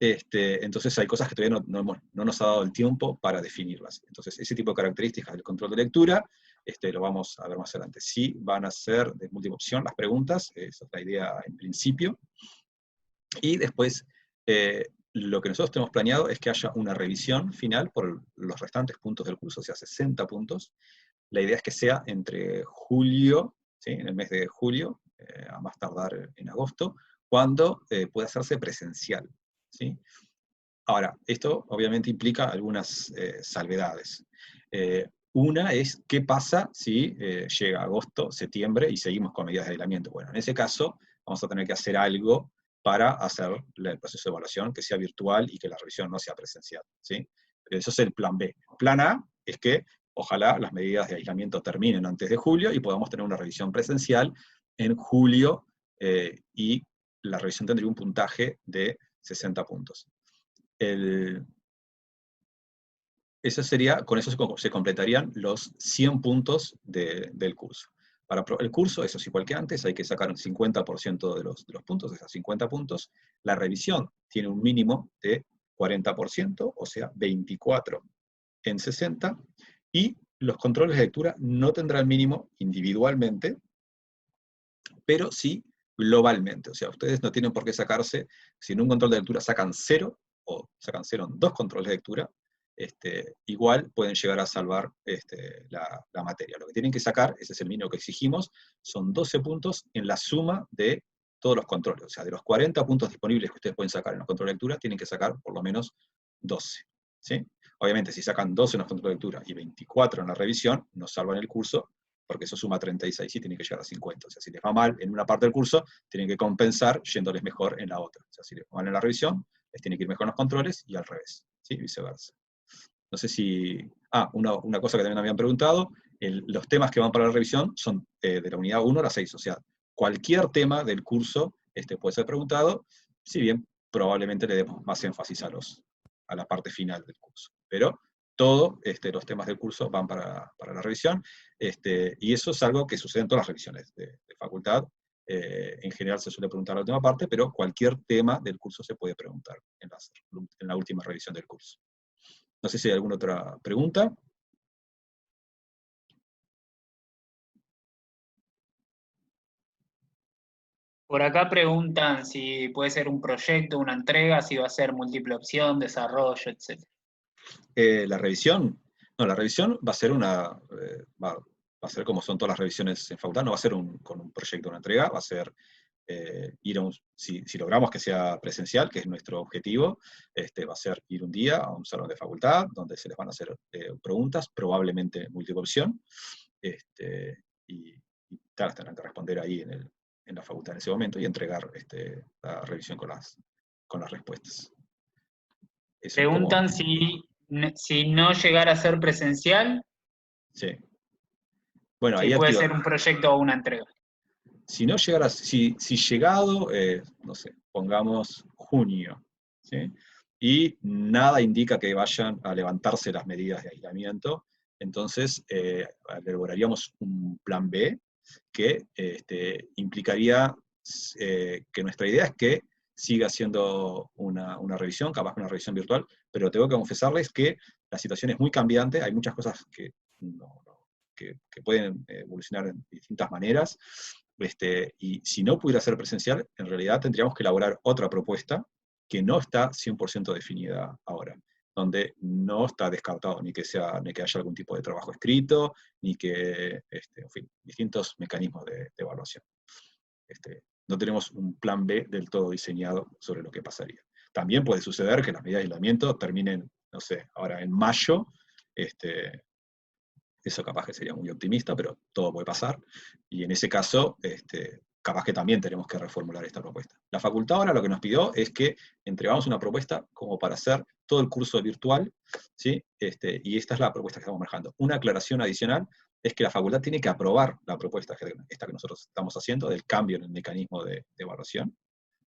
Entonces hay cosas que todavía no nos ha dado el tiempo para definirlas. Entonces ese tipo de características del control de lectura, lo vamos a ver más adelante. Sí van a ser de múltiple opción las preguntas, esa es la idea en principio. Y después, lo que nosotros tenemos planeado es que haya una revisión final por los restantes puntos del curso, o sea, 60 puntos. La idea es que sea entre julio, ¿sí? En el mes de julio, a más tardar en agosto, cuando pueda hacerse presencial, ¿sí? Ahora, esto obviamente implica algunas salvedades. Una es, ¿qué pasa si llega agosto, septiembre y seguimos con medidas de aislamiento? Bueno, en ese caso vamos a tener que hacer algo para hacer el proceso de evaluación que sea virtual y que la revisión no sea presencial, ¿sí? Eso es el plan B. Plan A es que ojalá las medidas de aislamiento terminen antes de julio y podamos tener una revisión presencial en julio, y la revisión tendría un puntaje de 60 puntos. Eso sería, con eso se completarían los 100 puntos del curso. Para el curso, eso es igual que antes, hay que sacar un 50% de los puntos, de esos 50 puntos. La revisión tiene un mínimo de 40%, o sea, 24 en 60, y los controles de lectura no tendrán mínimo individualmente, pero sí globalmente. O sea, ustedes no tienen por qué sacarse, si en un control de lectura sacan 0, o sacan 0 en 2 controles de lectura, igual pueden llegar a salvar la materia. Lo que tienen que sacar, ese es el mínimo que exigimos, son 12 puntos en la suma de todos los controles. O sea, de los 40 puntos disponibles que ustedes pueden sacar en los controles de lectura, tienen que sacar por lo menos 12. ¿Sí? Obviamente, si sacan 12 en los controles de lectura y 24 en la revisión, nos salvan el curso, porque eso suma 36 y tienen que llegar a 50. O sea, si les va mal en una parte del curso, tienen que compensar yéndoles mejor en la otra. O sea, si les va mal en la revisión, les tiene que ir mejor en los controles y al revés, ¿sí? Viceversa. No sé si... una cosa que también habían preguntado, los temas que van para la revisión son de la unidad 1 a la 6, o sea, cualquier tema del curso puede ser preguntado, si bien probablemente le demos más énfasis a la parte final del curso. Pero todos los temas del curso van para la revisión, y eso es algo que sucede en todas las revisiones de facultad. En general se suele preguntar la última parte, pero cualquier tema del curso se puede preguntar en la última revisión del curso. No sé si hay alguna otra pregunta. Por acá preguntan si puede ser un proyecto, una entrega, si va a ser múltiple opción, desarrollo, etc. La revisión, no, la revisión va a ser va a ser como son todas las revisiones en facultad, no va a ser con un proyecto, una entrega, va a ser si logramos que sea presencial, que es nuestro objetivo, va a ser ir un día a un salón de facultad, donde se les van a hacer preguntas, probablemente múltiple opción, y las tendrán que responder ahí en la facultad en ese momento, y entregar la revisión con las respuestas. Eso Preguntan si no llegara a ser presencial, sí. Bueno, si ahí puede activa. ser un proyecto o una entrega. Si no llegara, si llegado, no sé, pongamos junio, ¿sí? Y nada indica que vayan a levantarse las medidas de aislamiento, entonces elaboraríamos un plan B que implicaría que nuestra idea es que siga siendo una revisión, capaz una revisión virtual, pero tengo que confesarles que la situación es muy cambiante, hay muchas cosas que pueden evolucionar de distintas maneras, y si no pudiera ser presencial, en realidad tendríamos que elaborar otra propuesta que no está 100% definida ahora, donde no está descartado ni que haya algún tipo de trabajo escrito, ni que, en fin, distintos mecanismos de evaluación. No tenemos un plan B del todo diseñado sobre lo que pasaría. También puede suceder que las medidas de aislamiento terminen, no sé, ahora en mayo, eso capaz que sería muy optimista, pero todo puede pasar, y en ese caso, capaz que también tenemos que reformular esta propuesta. La facultad ahora lo que nos pidió es que entregamos una propuesta como para hacer todo el curso virtual, ¿sí? Y esta es la propuesta que estamos manejando. Una aclaración adicional es que la facultad tiene que aprobar la propuesta esta que nosotros estamos haciendo, del cambio en el mecanismo de evaluación,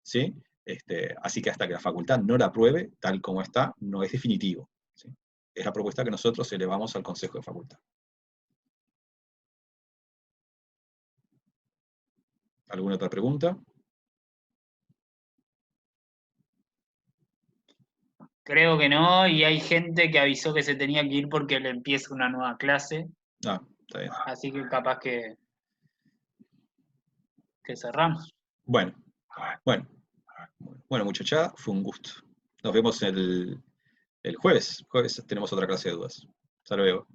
¿sí? Así que hasta que la facultad no la apruebe, tal como está, no es definitivo, ¿sí? Es la propuesta que nosotros elevamos al Consejo de Facultad. ¿Alguna otra pregunta? Creo que no, y hay gente que avisó que se tenía que ir porque le empieza una nueva clase, Ah, está bien. así que capaz que cerramos. Bueno, muchachada, fue un gusto. Nos vemos el jueves. Jueves tenemos otra clase de dudas. Hasta luego.